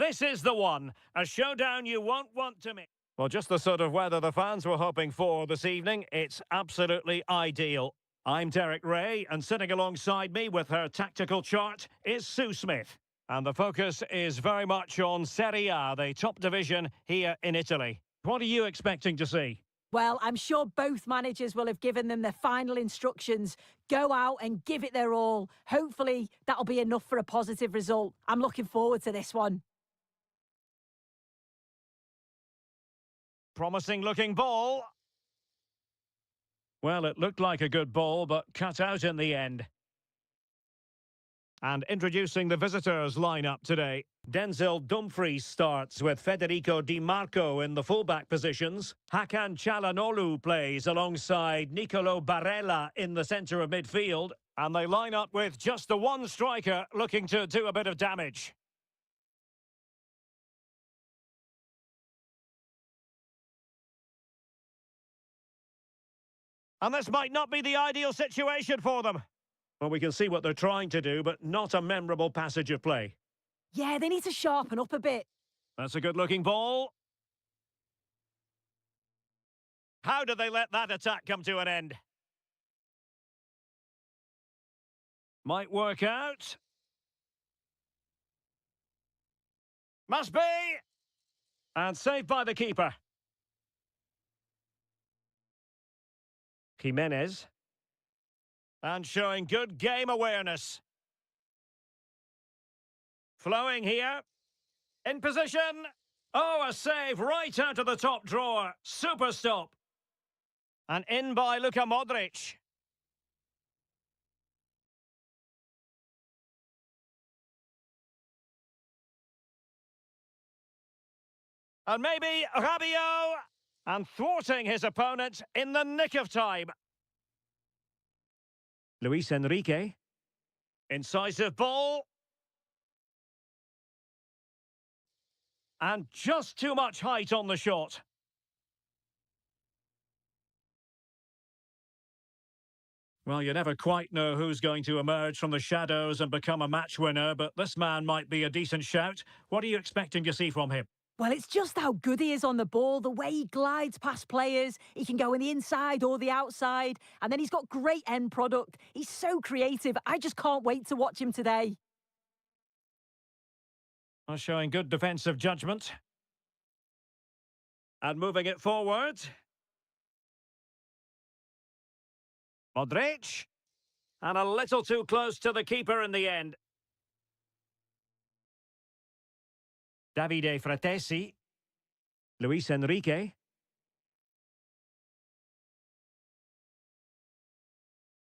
This is the one. A showdown you won't want to miss. Well, just the sort of weather the fans were hoping for this evening. It's absolutely ideal. I'm Derek Ray, and sitting alongside me with her tactical chart is Sue Smith. And the focus is very much on Serie A, the top division here in Italy. What are you expecting to see? Well, I'm sure both managers will have given them their final instructions. Go out and give it their all. Hopefully, that'll be enough for a positive result. I'm looking forward to this one. Promising looking ball. Well, it looked like a good ball, but cut out in the end. And introducing the visitors' lineup today. Denzel Dumfries starts with Federico Di Marco in the fullback positions. Hakan Çalhanoğlu plays alongside Nicolo Barella in the centre of midfield. And they line up with just the one striker looking to do a bit of damage. And this might not be the ideal situation for them. Well, we can see what they're trying to do, but not a memorable passage of play. Yeah, they need to sharpen up a bit. That's a good-looking ball. How did they let that attack come to an end? Might work out. Must be! And saved by the keeper. Jimenez. And showing good game awareness. Flowing here. In position. Oh, a save right out of the top drawer. Super stop. And in by Luka Modric. And maybe Rabiot. And thwarting his opponent in the nick of time. Luis Enrique. Incisive ball. And just too much height on the shot. Well, you never quite know who's going to emerge from the shadows and become a match winner, but this man might be a decent shout. What are you expecting to see from him? Well, it's just how good he is on the ball, the way he glides past players. He can go in the inside or the outside, and then he's got great end product. He's so creative. I just can't wait to watch him today. Well, showing good defensive judgment. And moving it forward. Modric. And a little too close to the keeper in the end. Davide Fratesi. Luis Enrique.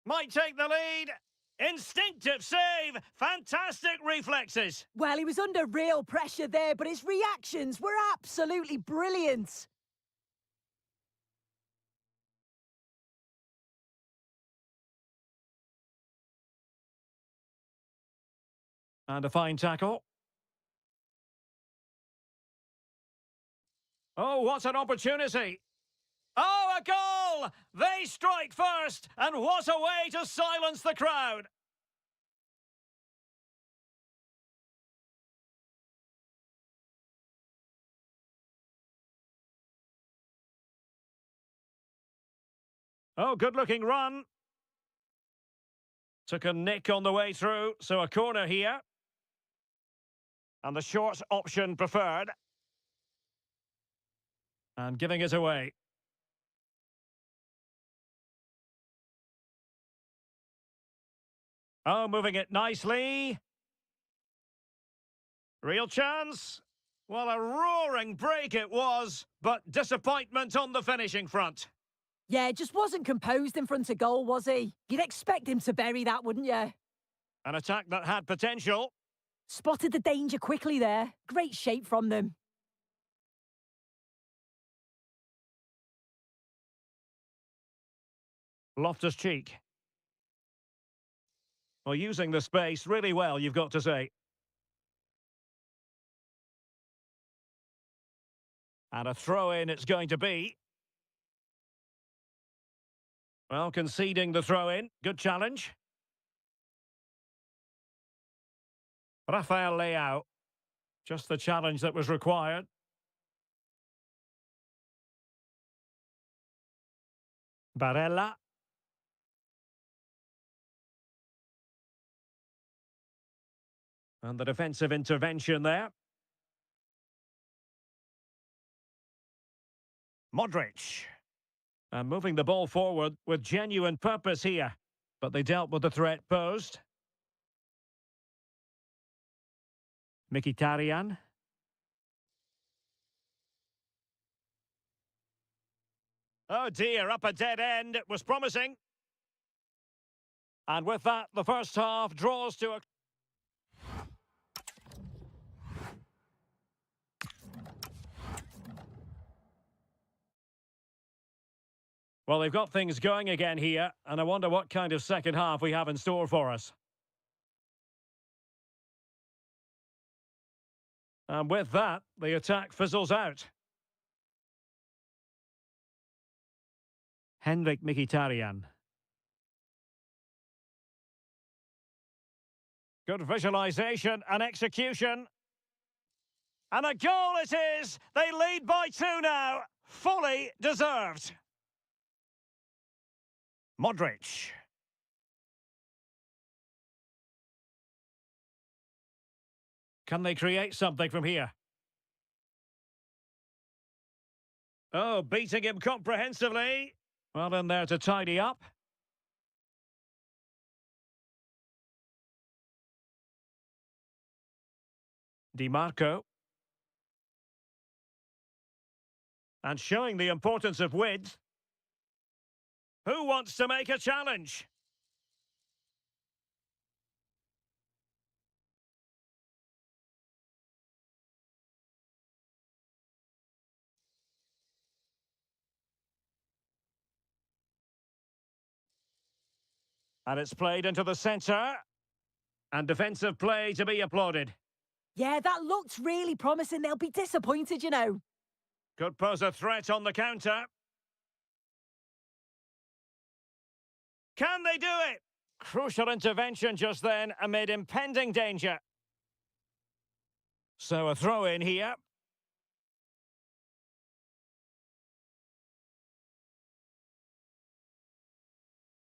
Might take the lead. Instinctive save. Fantastic reflexes. Well, he was under real pressure there, but his reactions were absolutely brilliant. And a fine tackle. Oh, what an opportunity. Oh, a goal! They strike first, and what a way to silence the crowd. Oh, good-looking run. Took a nick on the way through, so a corner here. And the short option preferred. And giving it away. Oh, moving it nicely. Real chance. Well, a roaring break it was, but disappointment on the finishing front. Yeah, just wasn't composed in front of goal, was he? You'd expect him to bury that, wouldn't you? An attack that had potential. Spotted the danger quickly there. Great shape from them. Loftus-Cheek. Well, using the space really well, you've got to say. And a throw-in it's going to be. Well, conceding the throw-in. Good challenge. Rafael Leao. Just the challenge that was required. Barella. And the defensive intervention there. Modric. And moving the ball forward with genuine purpose here. But they dealt with the threat posed. Mkhitaryan. Oh dear, up a dead end. It was promising. And with that, the first half draws to a... Well, they've got things going again here, and I wonder what kind of second half we have in store for us. And with that, the attack fizzles out. Henrik Mkhitaryan. Good visualisation and execution. And a goal it is! They lead by 2 now. Fully deserved. Modric. Can they create something from here? Oh, beating him comprehensively. Well, in there to tidy up. Di Marco. And showing the importance of width. Who wants to make a challenge? And it's played into the centre. And defensive play to be applauded. Yeah, that looked really promising. They'll be disappointed, you know. Could pose a threat on the counter. Can they do it? Crucial intervention just then amid impending danger. So a throw in here.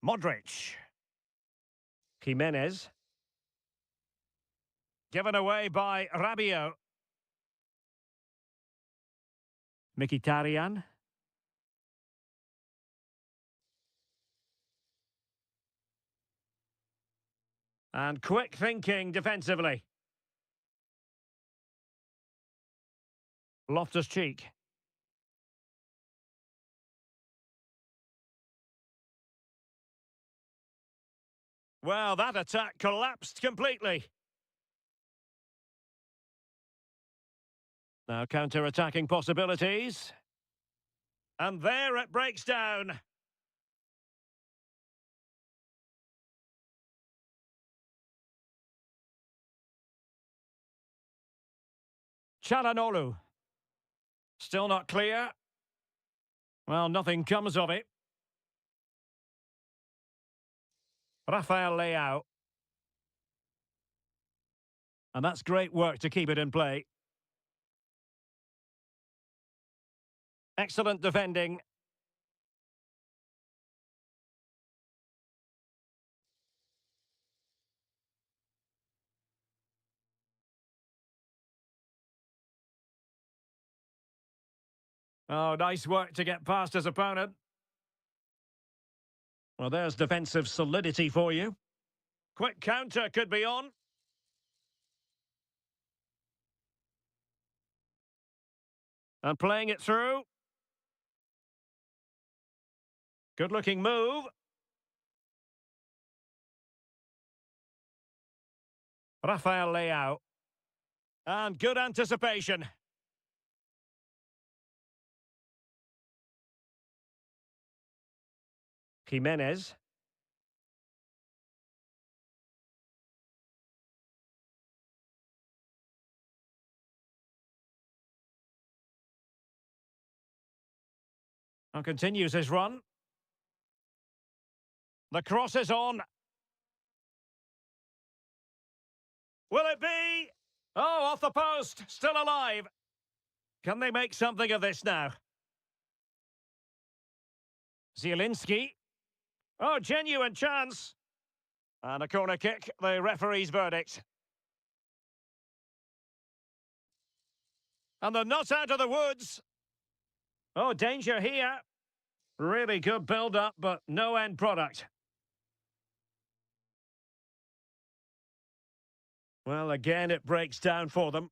Modric. Jimenez. Given away by Rabiot. Mkhitaryan. And quick thinking defensively. Loftus-Cheek. Well, that attack collapsed completely. Now counter-attacking possibilities. And there it breaks down. Çalhanoğlu. Still not clear. Well, nothing comes of it. Rafael Leao. And that's great work to keep it in play. Excellent defending. Oh, nice work to get past his opponent. Well, there's defensive solidity for you. Quick counter could be on. And playing it through. Good-looking move. Rafael Leao. And good anticipation. Jimenez. And continues his run. The cross is on. Will it be? Oh, off the post, still alive. Can they make something of this now? Zielinski. Oh, genuine chance. And a corner kick, the referee's verdict. And they're not out of the woods. Oh, danger here. Really good build-up, but no end product. Well, again, it breaks down for them.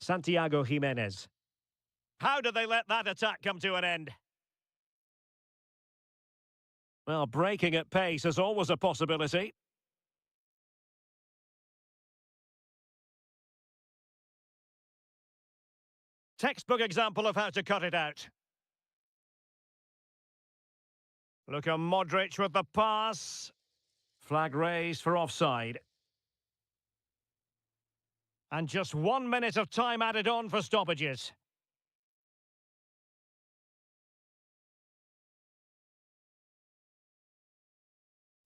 Santiago Jimenez. How did they let that attack come to an end? Well, breaking at pace is always a possibility. Textbook example of how to cut it out. Luka Modric with the pass. Flag raised for offside. And just 1 minute of time added on for stoppages.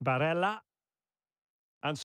Barella. And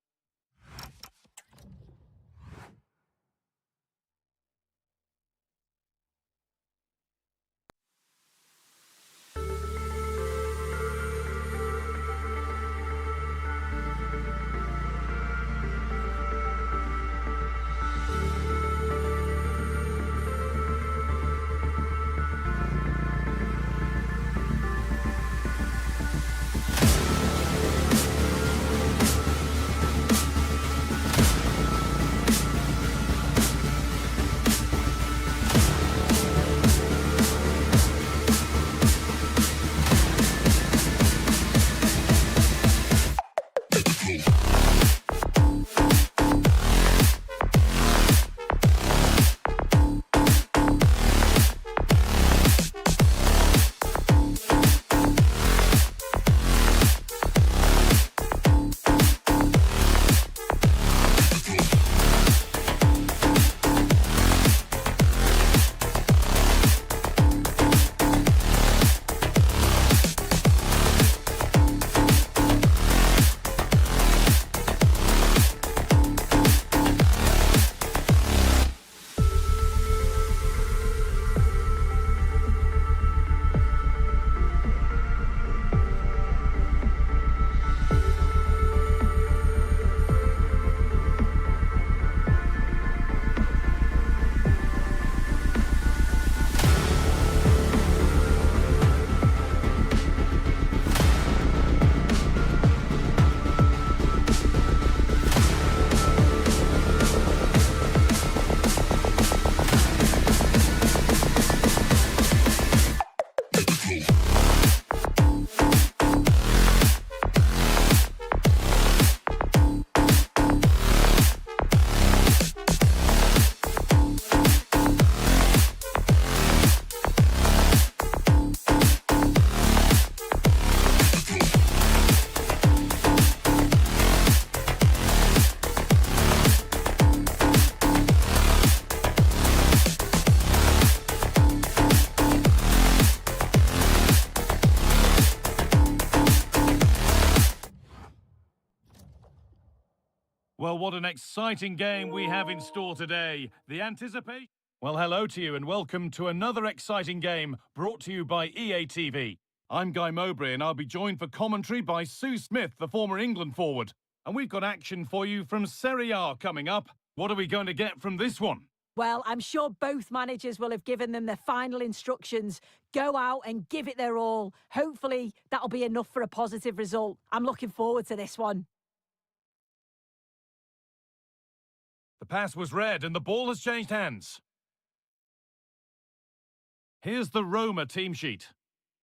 Well, what an exciting game we have in store today. The anticipation... Well, hello to you and welcome to another exciting game brought to you by EA TV. I'm Guy Mowbray and I'll be joined for commentary by Sue Smith, the former England forward. And we've got action for you from Serie A coming up. What are we going to get from this one? Well, I'm sure both managers will have given them their final instructions. Go out and give it their all. Hopefully, that'll be enough for a positive result. I'm looking forward to this one. The pass was red and the ball has changed hands. Here's the Roma team sheet.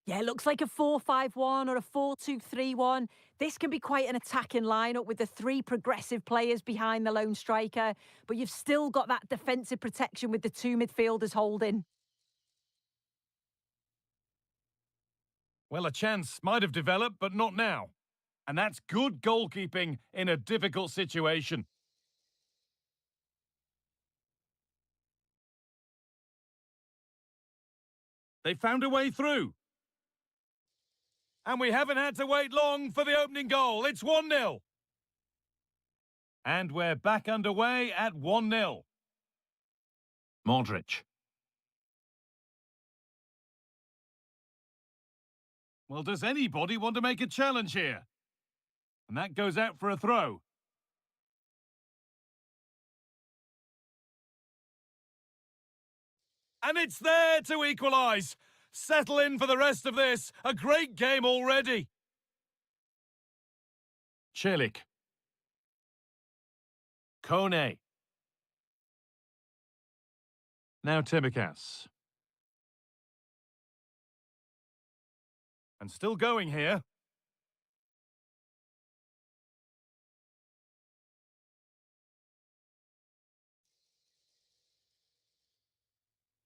Yeah, it looks like a 4-5-1 or a 4-2-3-1. This can be quite an attacking lineup with the three progressive players behind the lone striker, but you've still got that defensive protection with the two midfielders holding. Well, a chance might have developed, but not now. And that's good goalkeeping in a difficult situation. They found a way through. And we haven't had to wait long for the opening goal. It's 1-0. And we're back underway at 1-0. Modric. Well, does anybody want to make a challenge here? And that goes out for a throw. And it's there to equalise. Settle in for the rest of this. A great game already. Celik. Kone. Now Timikas. And still going here.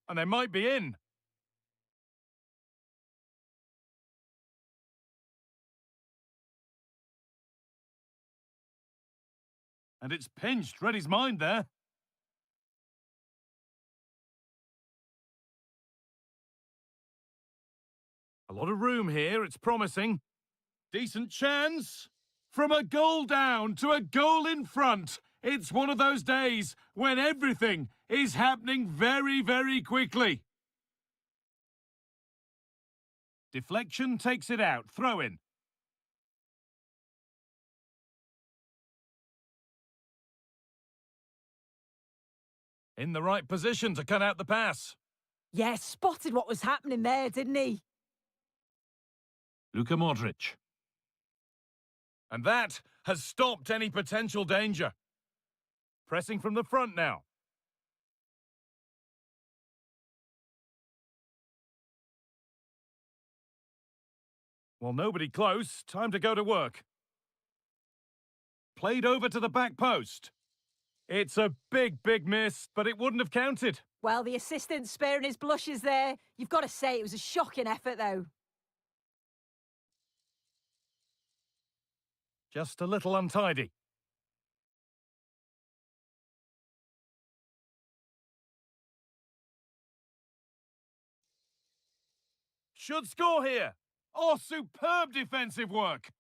And they might be in. And it's pinched. Read his mind there. A lot of room here. It's promising. Decent chance. From a goal down to a goal in front. It's one of those days when everything is happening very, very quickly. Deflection takes it out. Throw in. In the right position to cut out the pass. Yeah, spotted what was happening there, didn't he? Luka Modric. And that has stopped any potential danger. Pressing from the front now. Well, nobody close. Time to go to work. Played over to the back post. It's a big, big miss, but it wouldn't have counted. Well, the assistant's sparing his blushes there. You've got to say it was a shocking effort, though. Just a little untidy. Should score here. Oh, superb defensive work.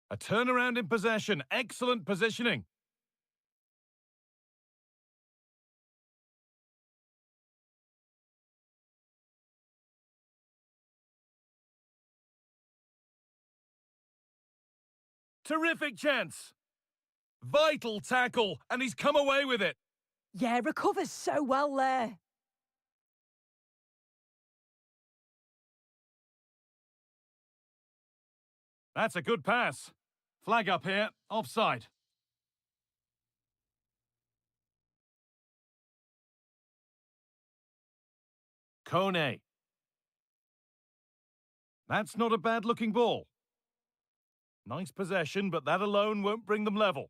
A turnaround in possession. Excellent positioning. Terrific chance. Vital tackle, and he's come away with it. Yeah, recovers so well there. That's a good pass. Flag up here. Offside. Kone. That's not a bad-looking ball. Nice possession, but that alone won't bring them level.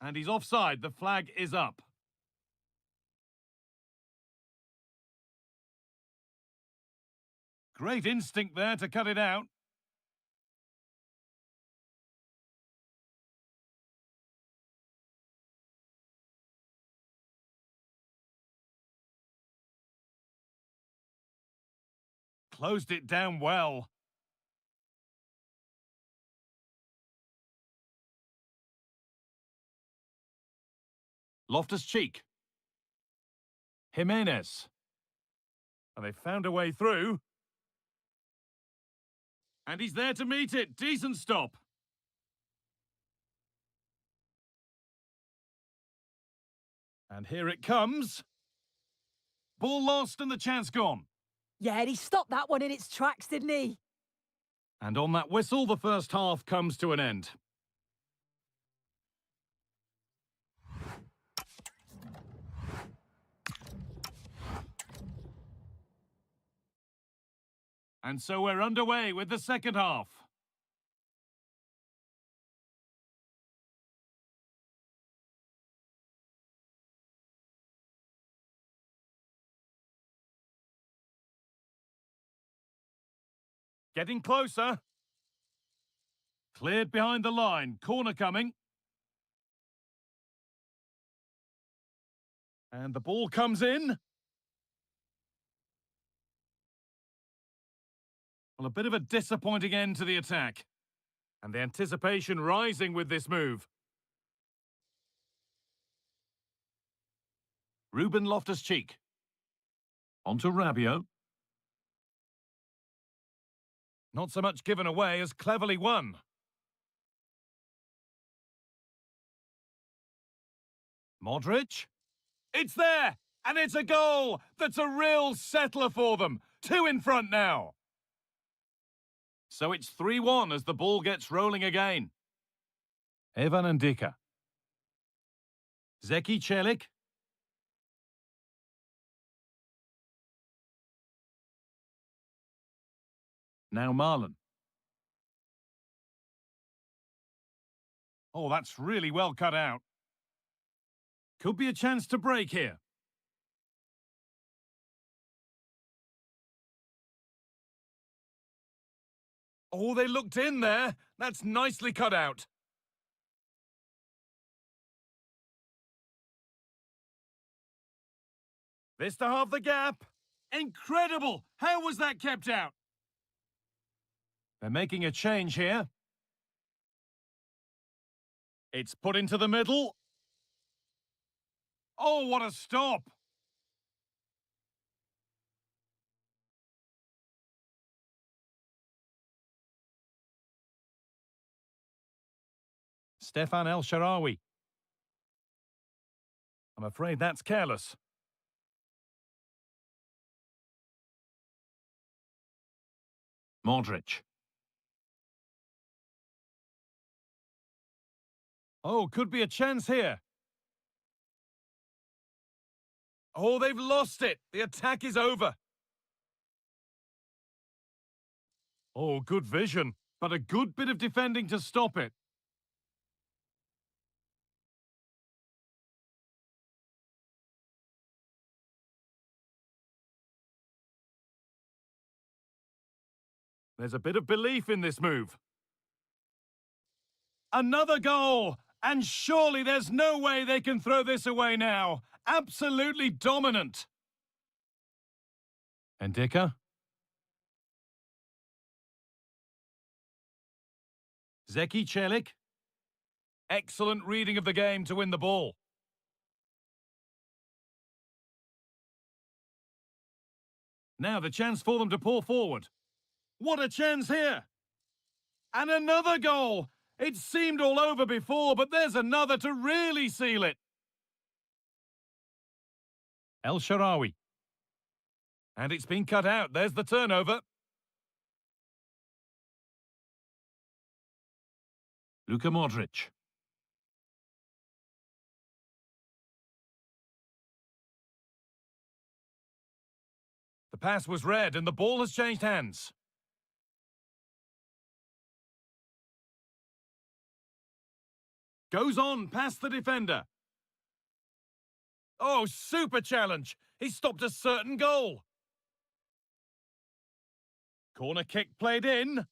And he's offside. The flag is up. Great instinct there to cut it out. Closed it down well. Loftus-Cheek. Jimenez. And they found a way through. And he's there to meet it. Decent stop. And here it comes. Ball lost and the chance gone. Yeah, and he stopped that one in its tracks, didn't he? And on that whistle, the first half comes to an end. And so we're underway with the second half. Getting closer. Cleared behind the line. Corner coming. And the ball comes in. Well, a bit of a disappointing end to the attack. And the anticipation rising with this move. Ruben Loftus-Cheek. Onto Rabiot. Not so much given away as cleverly won. Modric. It's there! And it's a goal! That's a real settler for them. 2 in front now. So it's 3-1 as the ball gets rolling again. Evan Ndika. Zeki Celik. Now Milan. Oh, that's really well cut out. Could be a chance to break here. Oh, they looked in there. That's nicely cut out. This to halve the gap. Incredible! How was that kept out? They're making a change here. It's put into the middle. Oh, what a stop! Stefan El Shaarawy. I'm afraid that's careless. Modric. Oh, could be a chance here. Oh, they've lost it. The attack is over. Oh, good vision, but a good bit of defending to stop it. There's a bit of belief in this move. Another goal! And surely there's no way they can throw this away now. Absolutely dominant. Ndika. Zeki Celik. Excellent reading of the game to win the ball. Now the chance for them to pour forward. What a chance here! And another goal! It seemed all over before, but there's another to really seal it. El Shaarawy. And it's been cut out. There's the turnover. Luka Modric. The pass was read and the ball has changed hands. Goes on past the defender. Oh, super challenge. He stopped a certain goal. Corner kick played in.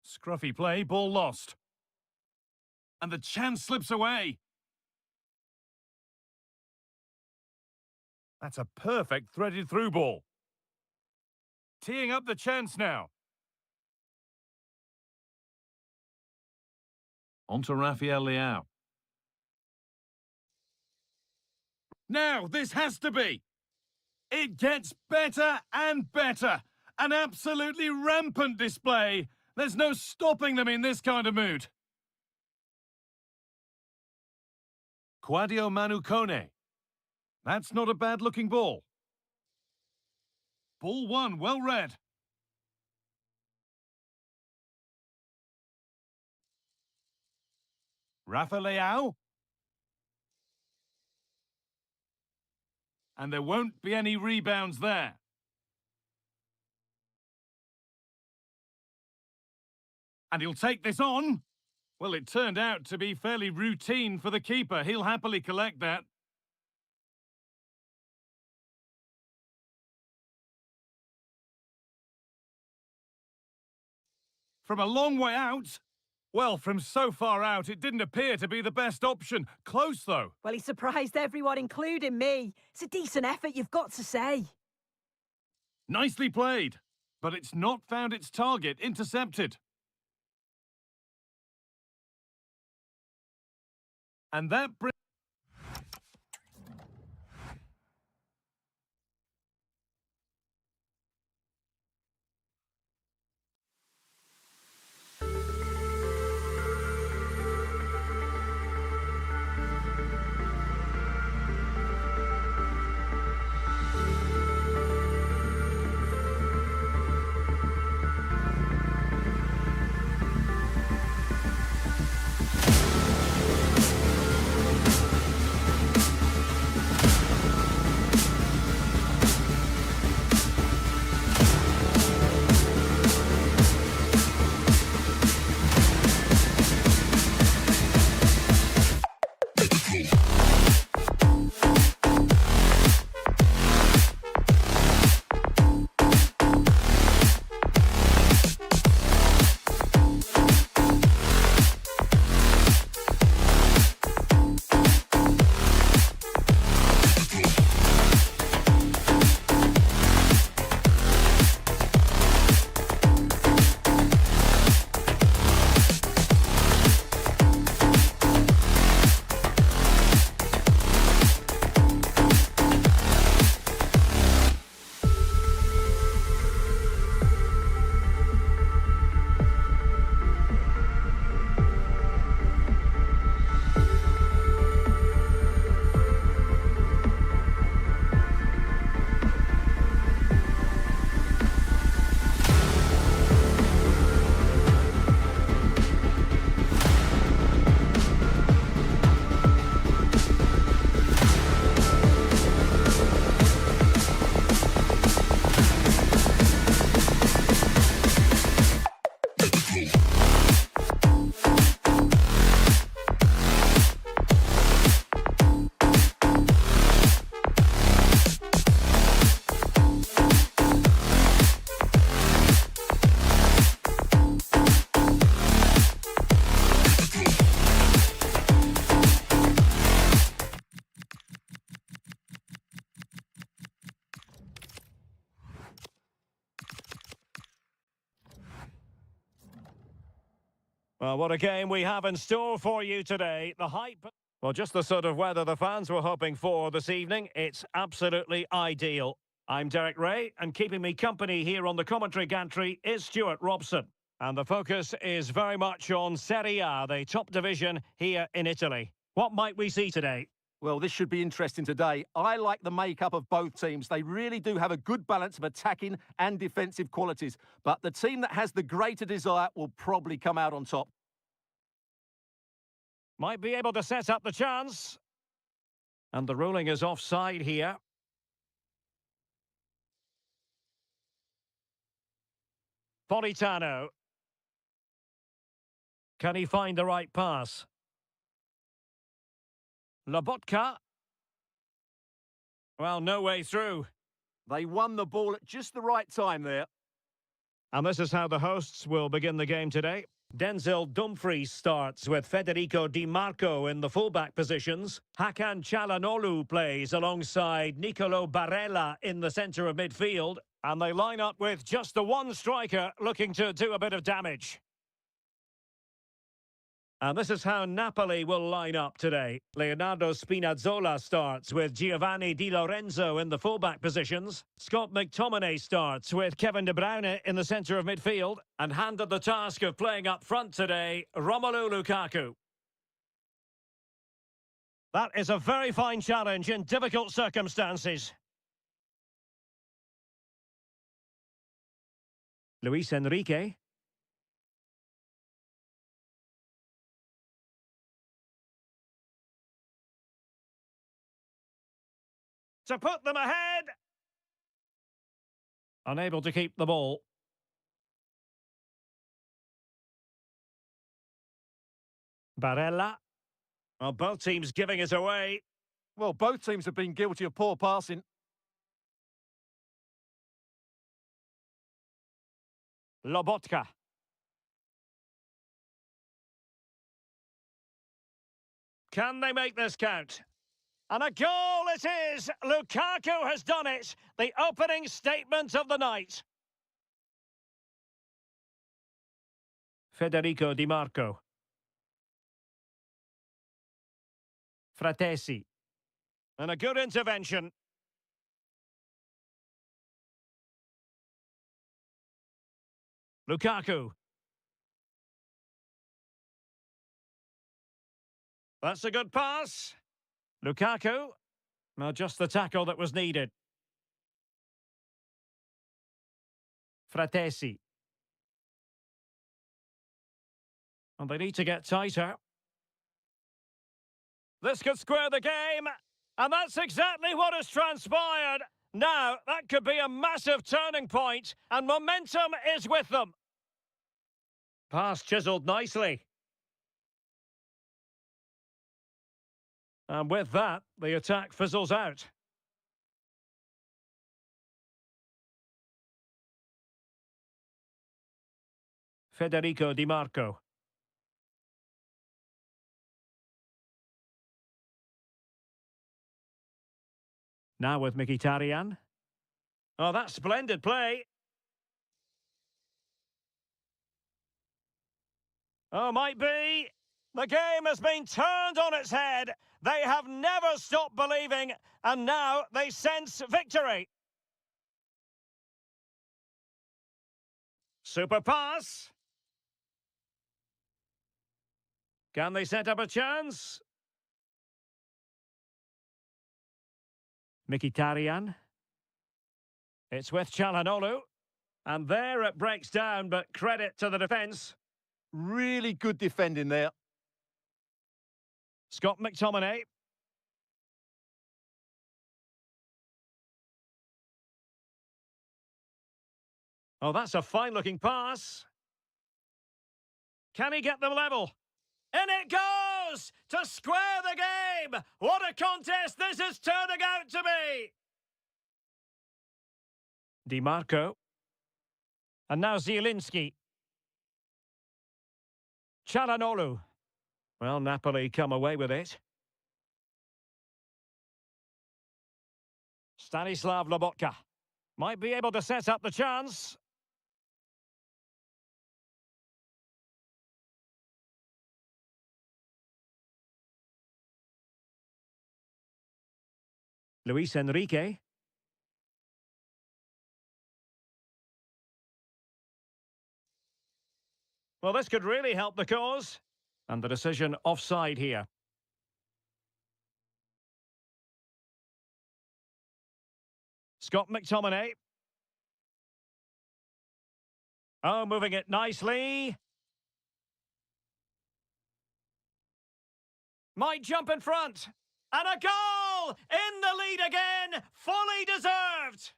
Scruffy play, ball lost. And the chance slips away. That's a perfect threaded through ball. Teeing up the chance now. On to Rafael Leao. Now, this has to be. It gets better and better. An absolutely rampant display. There's no stopping them in this kind of mood. Quadio Manu Kone. That's not a bad-looking ball. Ball one, well read. Rafa Leao. And there won't be any rebounds there. And he'll take this on. Well, it turned out to be fairly routine for the keeper. He'll happily collect that. From a long way out? Well, from so far out, it didn't appear to be the best option. Close, though. Well, he surprised everyone, including me. It's a decent effort, you've got to say. Nicely played. But it's not found its target. Intercepted. And that brings... Well, what a game we have in store for you today. The hype... Well, just the sort of weather the fans were hoping for this evening. It's absolutely ideal. I'm Derek Ray, and keeping me company here on the commentary gantry is Stuart Robson. And the focus is very much on Serie A, the top division here in Italy. What might we see today? Well, this should be interesting today. I like the makeup of both teams. They really do have a good balance of attacking and defensive qualities. But the team that has the greater desire will probably come out on top. Might be able to set up the chance. And the ruling is offside here. Politano. Can he find the right pass? Lobotka. Well, no way through. They won the ball at just the right time there. And this is how the hosts will begin the game today. Denzel Dumfries starts with Federico Di Marco in the fullback positions. Hakan Çalhanoğlu plays alongside Nicolo Barella in the centre of midfield. And they line up with just the one striker looking to do a bit of damage. And this is how Napoli will line up today. Leonardo Spinazzola starts with Giovanni Di Lorenzo in the fullback positions. Scott McTominay starts with Kevin De Bruyne in the centre of midfield. And handed the task of playing up front today, Romelu Lukaku. That is a very fine challenge in difficult circumstances. Luis Enrique. To put them ahead. Unable to keep the ball. Barella. Well, both teams giving it away. Well, both teams have been guilty of poor passing. Lobotka. Can they make this count? And a goal it is! Lukaku has done it! The opening statement of the night. Federico Di Marco. Fratesi. And a good intervention. Lukaku. That's a good pass. Lukaku. Well, just the tackle that was needed. Fratesi. And they need to get tighter. This could square the game. And that's exactly what has transpired. Now, that could be a massive turning point, and momentum is with them. Pass chiselled nicely. And with that, the attack fizzles out. Federico Di Marco. Now with Mkhitaryan. Oh, that's splendid play. Oh, might be. The game has been turned on its head. They have never stopped believing, and now they sense victory. Super pass. Can they set up a chance? Mkhitaryan. It's with Çalhanoğlu. And there it breaks down, but credit to the defence. Really good defending there. Scott McTominay. Oh, that's a fine-looking pass. Can he get them level? In it goes! To square the game! What a contest this is turning out to be! Di Marco. And now Zielinski. Çalhanoğlu. Well, Napoli come away with it. Stanislav Lobotka. Might be able to set up the chance. Luis Enrique. Well, this could really help the cause. And the decision offside here. Scott McTominay. Oh, moving it nicely. Might jump in front. And a goal! In the lead again! Fully deserved!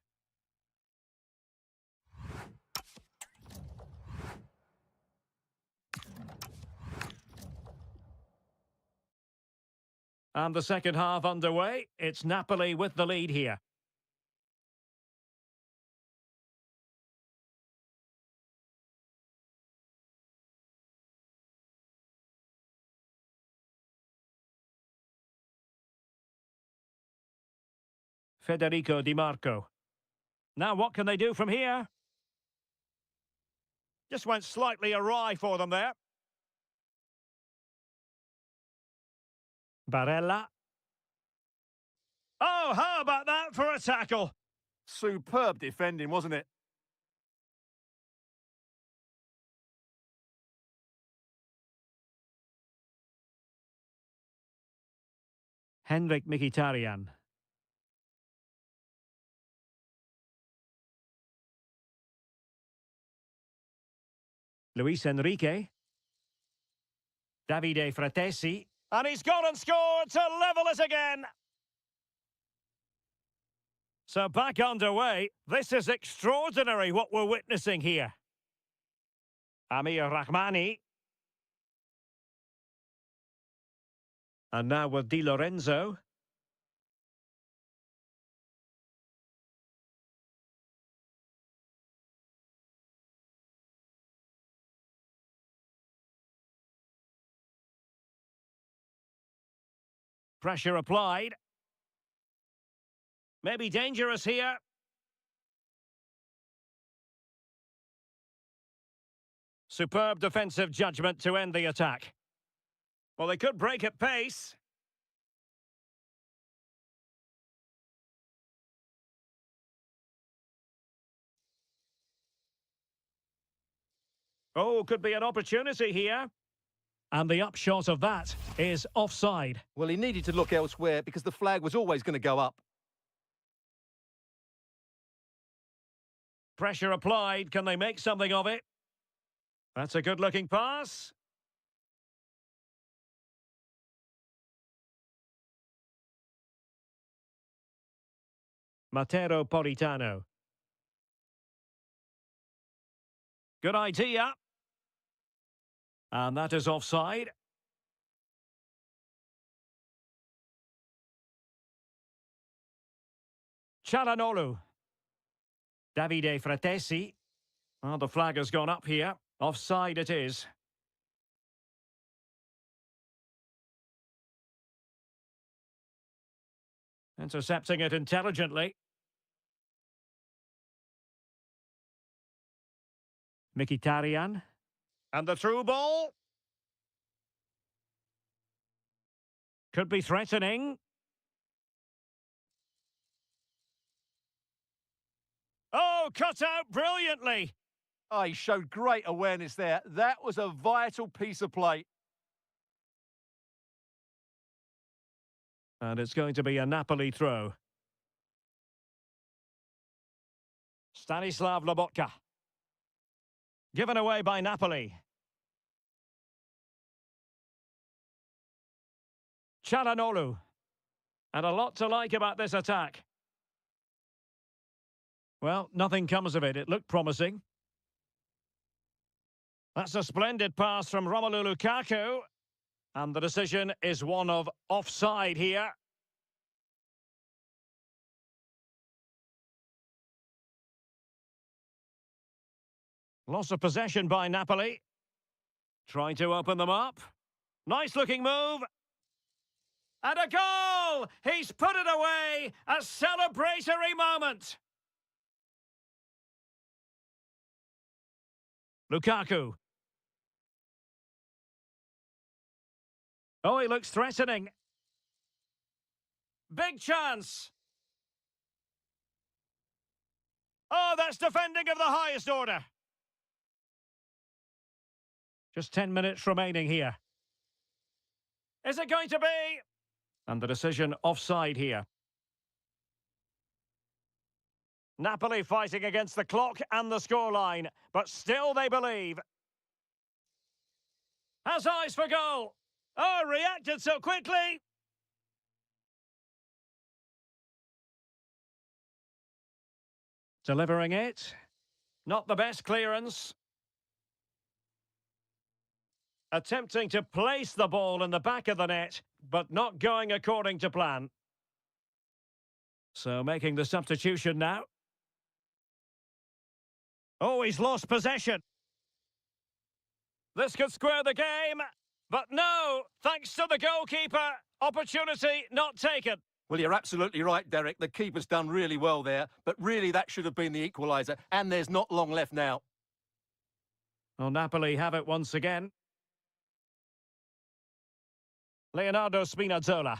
And the second half underway. It's Napoli with the lead here. Federico Di Marco. Now what can they do from here? Just went slightly awry for them there. Barella. Oh, how about that for a tackle? Superb defending, wasn't it? Henrik Mkhitaryan. Luis Enrique. Davide Fratesi. And he's gone and scored to level it again. So back underway. This is extraordinary what we're witnessing here. Amir Rahmani. And now with Di Lorenzo. Pressure applied. Maybe dangerous here. Superb defensive judgment to end the attack. Well, they could break at pace. Oh, could be an opportunity here. And the upshot of that is offside. Well, he needed to look elsewhere because the flag was always going to go up. Pressure applied. Can they make something of it? That's a good-looking pass. Matteo Politano. Good idea. And that is offside. Çalhanoğlu. Davide Fratesi. Oh, the flag has gone up here. Offside it is. Intercepting it intelligently. Mkhitaryan. And the through ball. Could be threatening. Oh, cut out brilliantly. Oh, he showed great awareness there. That was a vital piece of play. And it's going to be a Napoli throw. Stanislav Lobotka. Given away by Napoli. Çalhanoğlu. And a lot to like about this attack. Well, nothing comes of it. It looked promising. That's a splendid pass from Romelu Lukaku. And the decision is one of offside here. Loss of possession by Napoli. Trying to open them up. Nice looking move. And a goal! He's put it away! A celebratory moment! Lukaku. Oh, he looks threatening. Big chance! Oh, that's defending of the highest order! Just 10 minutes remaining here. Is it going to be? And the decision offside here. Napoli fighting against the clock and the scoreline, but still they believe. Has eyes for goal. Oh, reacted so quickly. Delivering it. Not the best clearance. Attempting to place the ball in the back of the net, but not going according to plan. So making the substitution now. Oh, he's lost possession. This could square the game, but no, thanks to the goalkeeper, opportunity not taken. Well, you're absolutely right, Derek. The keeper's done really well there, but really that should have been the equaliser, and there's not long left now. Well, Napoli have it once again. Leonardo Spinazzola.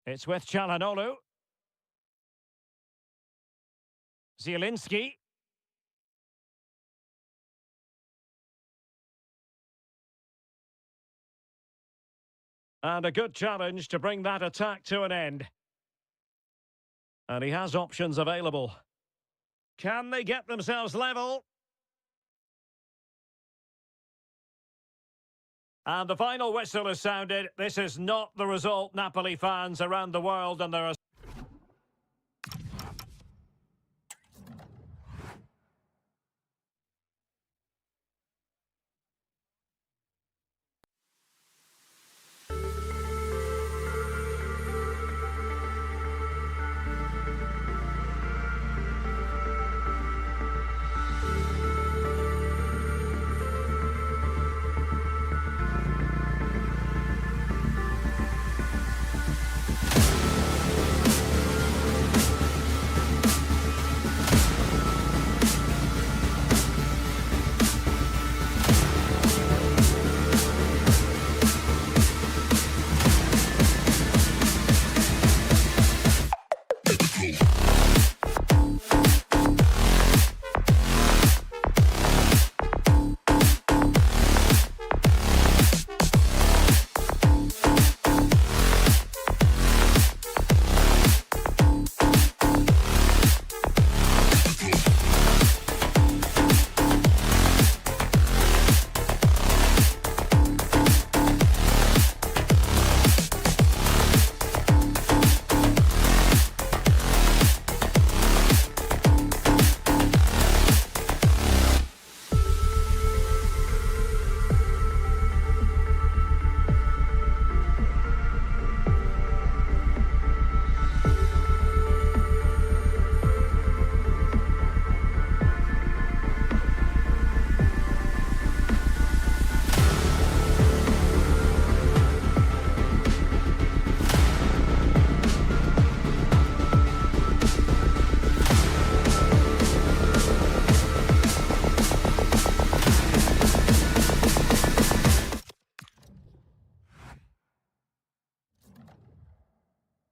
It's with Çalhanoğlu. Zielinski. And a good challenge to bring that attack to an end. And he has options available. Can they get themselves level? And the final whistle is sounded. This is not the result Napoli fans around the world, and there are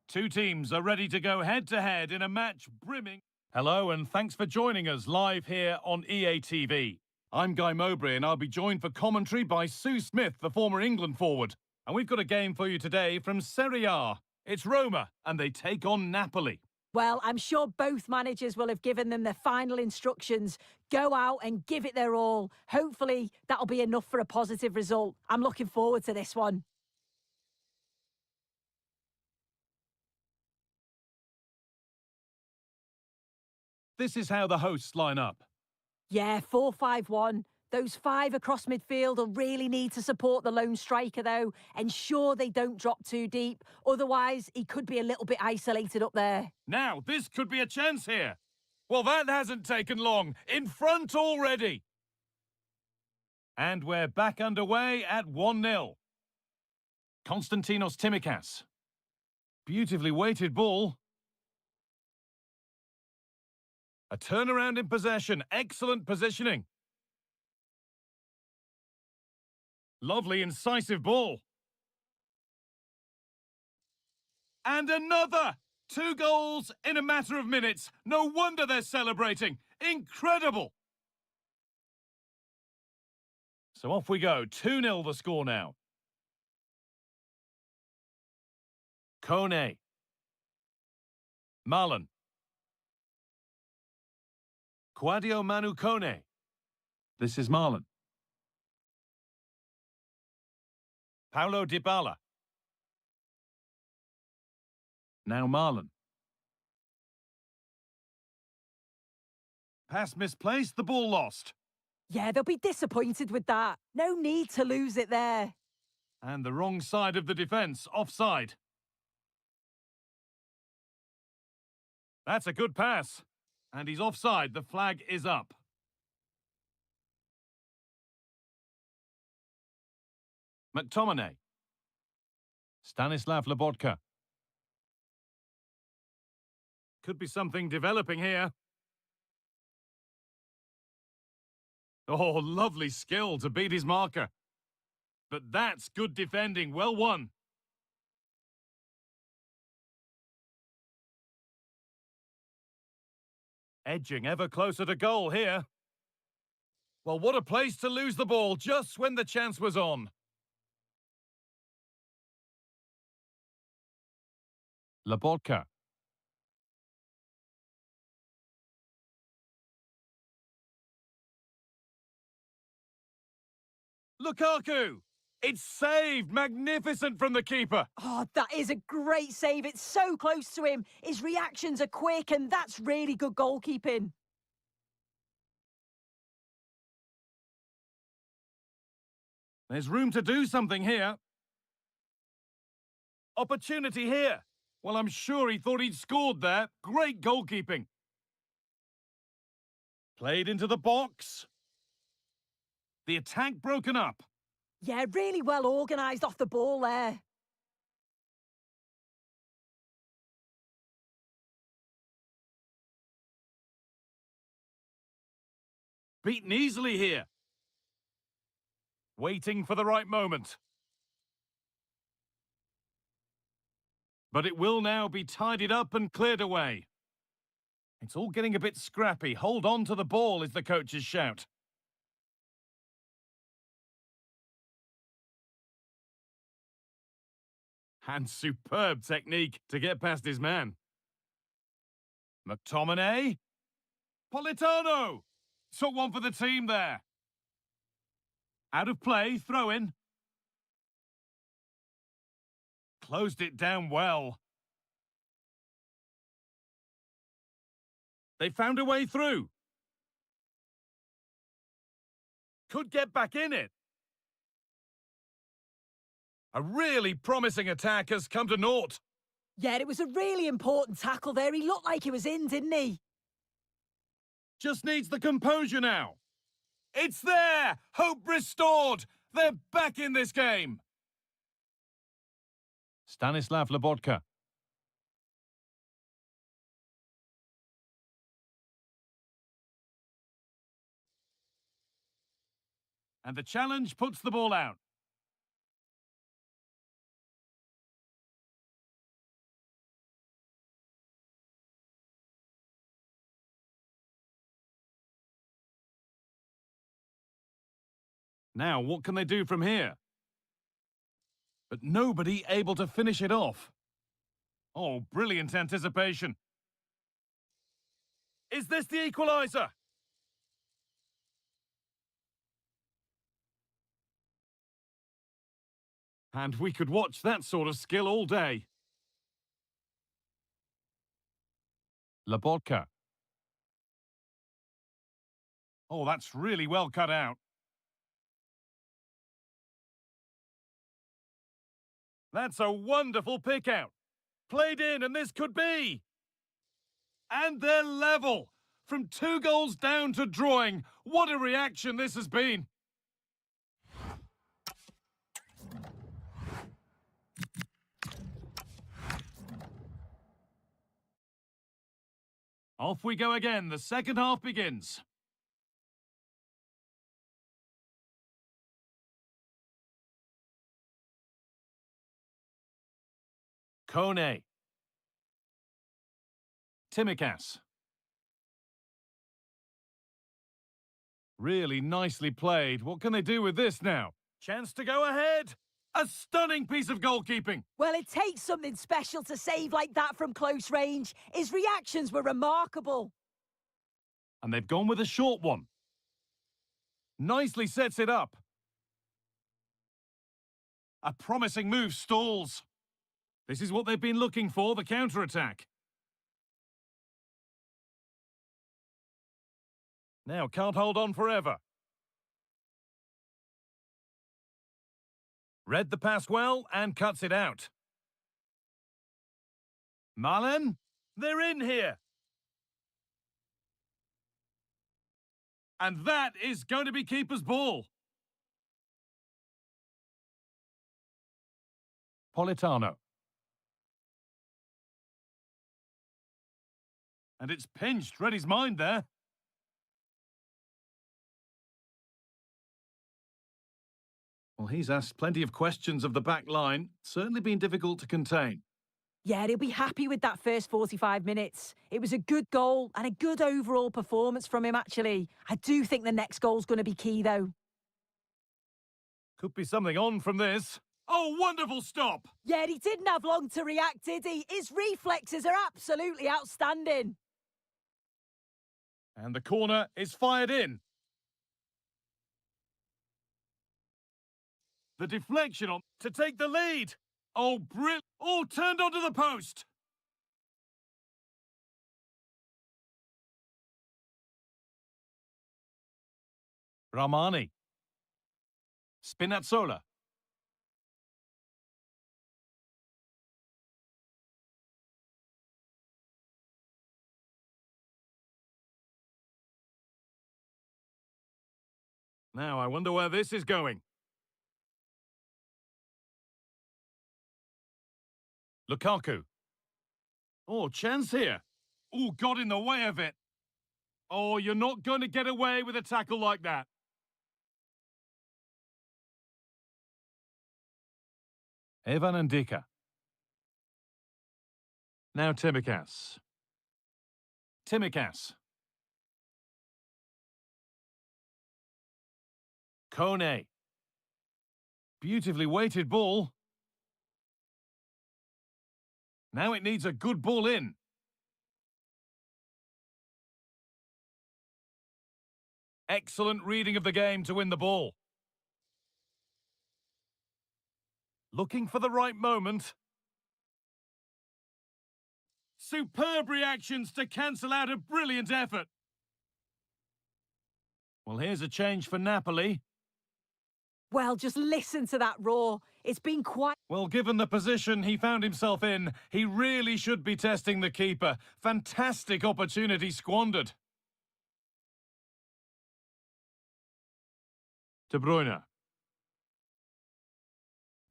Two teams are ready to go head-to-head in a match brimming. Hello, and thanks for joining us live here on EA TV. I'm Guy Mowbray, and I'll be joined for commentary by Sue Smith, the former England forward. And we've got a game for you today from Serie A. It's Roma, and they take on Napoli. Well, I'm sure both managers will have given them their final instructions. Go out and give it their all. Hopefully, that'll be enough for a positive result. I'm looking forward to this one. This is how the hosts line up. Yeah, 4-5-1. Those five across midfield will really need to support the lone striker, though. Ensure they don't drop too deep. Otherwise, he could be a little bit isolated up there. Now, this could be a chance here. Well, that hasn't taken long. In front already. And we're back underway at 1-0. Konstantinos Tsimikas. Beautifully weighted ball. A turnaround in possession. Excellent positioning. Lovely, incisive ball. And another! 2 goals in a matter of minutes. No wonder they're celebrating. Incredible! So off we go. 2-0 the score now. Kone. Milan. Quadio Manu Kone. This is Milan. Paulo Dybala. Now Milan. Pass misplaced, the ball lost. Yeah, they'll be disappointed with that. No need to lose it there. And the wrong side of the defence, offside. That's a good pass. And he's offside, the flag is up. McTominay. Stanislav Lobotka. Could be something developing here. Oh, lovely skill to beat his marker. But that's good defending, well won. Edging ever closer to goal here. Well, what a place to lose the ball just when the chance was on. Lobotka. Lukaku! It's saved! Magnificent from the keeper! Oh, that is a great save. It's so close to him. His reactions are quick, and that's really good goalkeeping. There's room to do something here. Opportunity here. Well, I'm sure he thought he'd scored there. Great goalkeeping. Played into the box. The attack broken up. Yeah, really well organised off the ball there. Beaten easily here. Waiting for the right moment. But it will now be tidied up and cleared away. It's all getting a bit scrappy. Hold on to the ball is the coach's shout. And superb technique to get past his man. McTominay. Politano. Took one for the team there. Out of play, throw in. Closed it down well. They found a way through. Could get back in it. A really promising attack has come to naught. Yeah, it was a really important tackle there. He looked like he was in, didn't he? Just needs the composure now. It's there! Hope restored! They're back in this game! Stanislav Lobotka. And the challenge puts the ball out. Now, what can they do from here? But nobody able to finish it off. Oh, brilliant anticipation. Is this the equaliser? And we could watch that sort of skill all day. Lobotka. Oh, that's really well cut out. That's a wonderful pick out. Played in, and this could be. And they're level. From 2 goals down to drawing. What a reaction this has been. Off we go again. The second half begins. Kone. Timikas. Really nicely played. What can they do with this now? Chance to go ahead. A stunning piece of goalkeeping. Well, it takes something special to save like that from close range. His reactions were remarkable. And they've gone with a short one. Nicely sets it up. A promising move stalls. This is what they've been looking for, the counter-attack. Now, can't hold on forever. Read the pass well and cuts it out. Milan, they're in here. And that is going to be keeper's ball. Politano. And it's pinched. Read his mind there. Well, he's asked plenty of questions of the back line. Certainly been difficult to contain. Yeah, he'll be happy with that first 45 minutes. It was a good goal and a good overall performance from him, actually. I do think the next goal's going to be key, though. Could be something on from this. Oh, wonderful stop! Yeah, he didn't have long to react, did he? His reflexes are absolutely outstanding. And the corner is fired in. The deflection on to take the lead. Oh, brilliant. Oh, turned onto the post. Ramani. Spinazzola. Now, I wonder where this is going. Lukaku. Oh, chance here. Oh, got in the way of it. Oh, you're not going to get away with a tackle like that. Evan Ndika. Now Timikas. Timikas. Kone. Beautifully weighted ball. Now it needs a good ball in. Excellent reading of the game to win the ball. Looking for the right moment. Superb reactions to cancel out a brilliant effort. Well, here's a change for Napoli. Well, just listen to that roar. It's been quite... Well, given the position he found himself in, he really should be testing the keeper. Fantastic opportunity squandered. De Bruyne.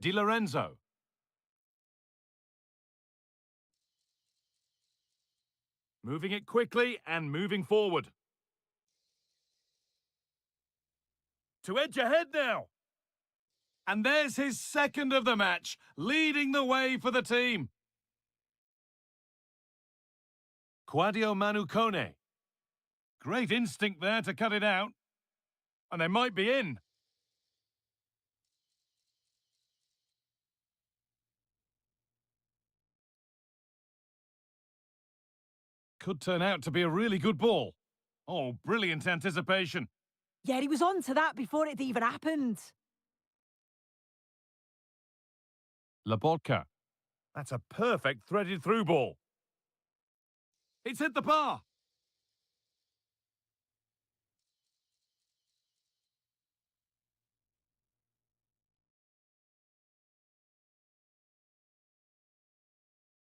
Di Lorenzo. Moving it quickly and moving forward. To edge ahead now. And there's his second of the match, leading the way for the team. Quadio Manu Kone. Great instinct there to cut it out. And they might be in. Could turn out to be a really good ball. Oh, brilliant anticipation. Yeah, he was on to that before it even happened. Lobotka. That's a perfect threaded through ball. It's hit the bar.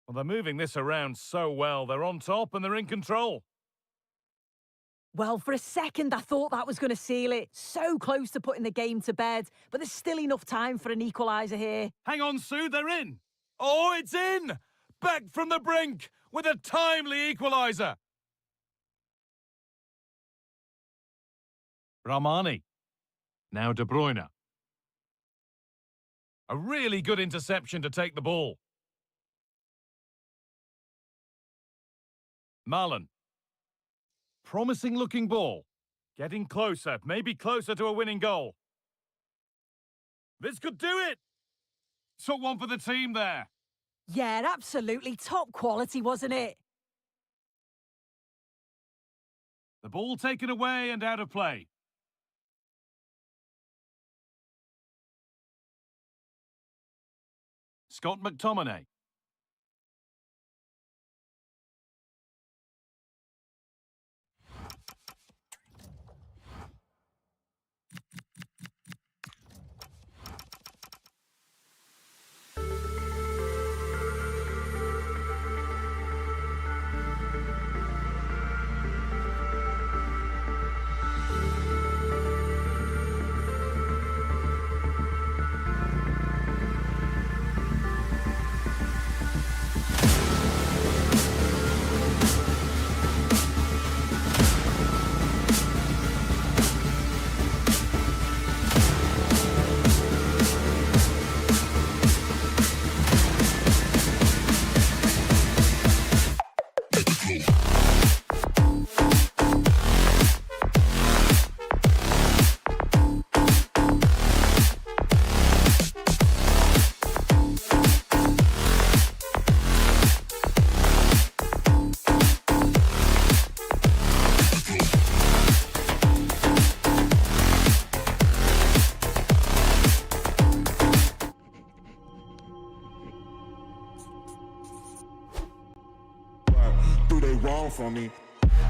Well, they're moving this around so well. They're on top and they're in control. Well, for a second, I thought that was going to seal it. So close to putting the game to bed, but there's still enough time for an equaliser here. Hang on, Sue, they're in. Oh, it's in! Back from the brink with a timely equaliser. Ramani. Now De Bruyne. A really good interception to take the ball. Milan. Promising looking ball. Getting closer, maybe closer to a winning goal. This could do it! Took one for the team there. Yeah, absolutely. Top quality, wasn't it? The ball taken away and out of play. Scott McTominay. Do they wrong for me?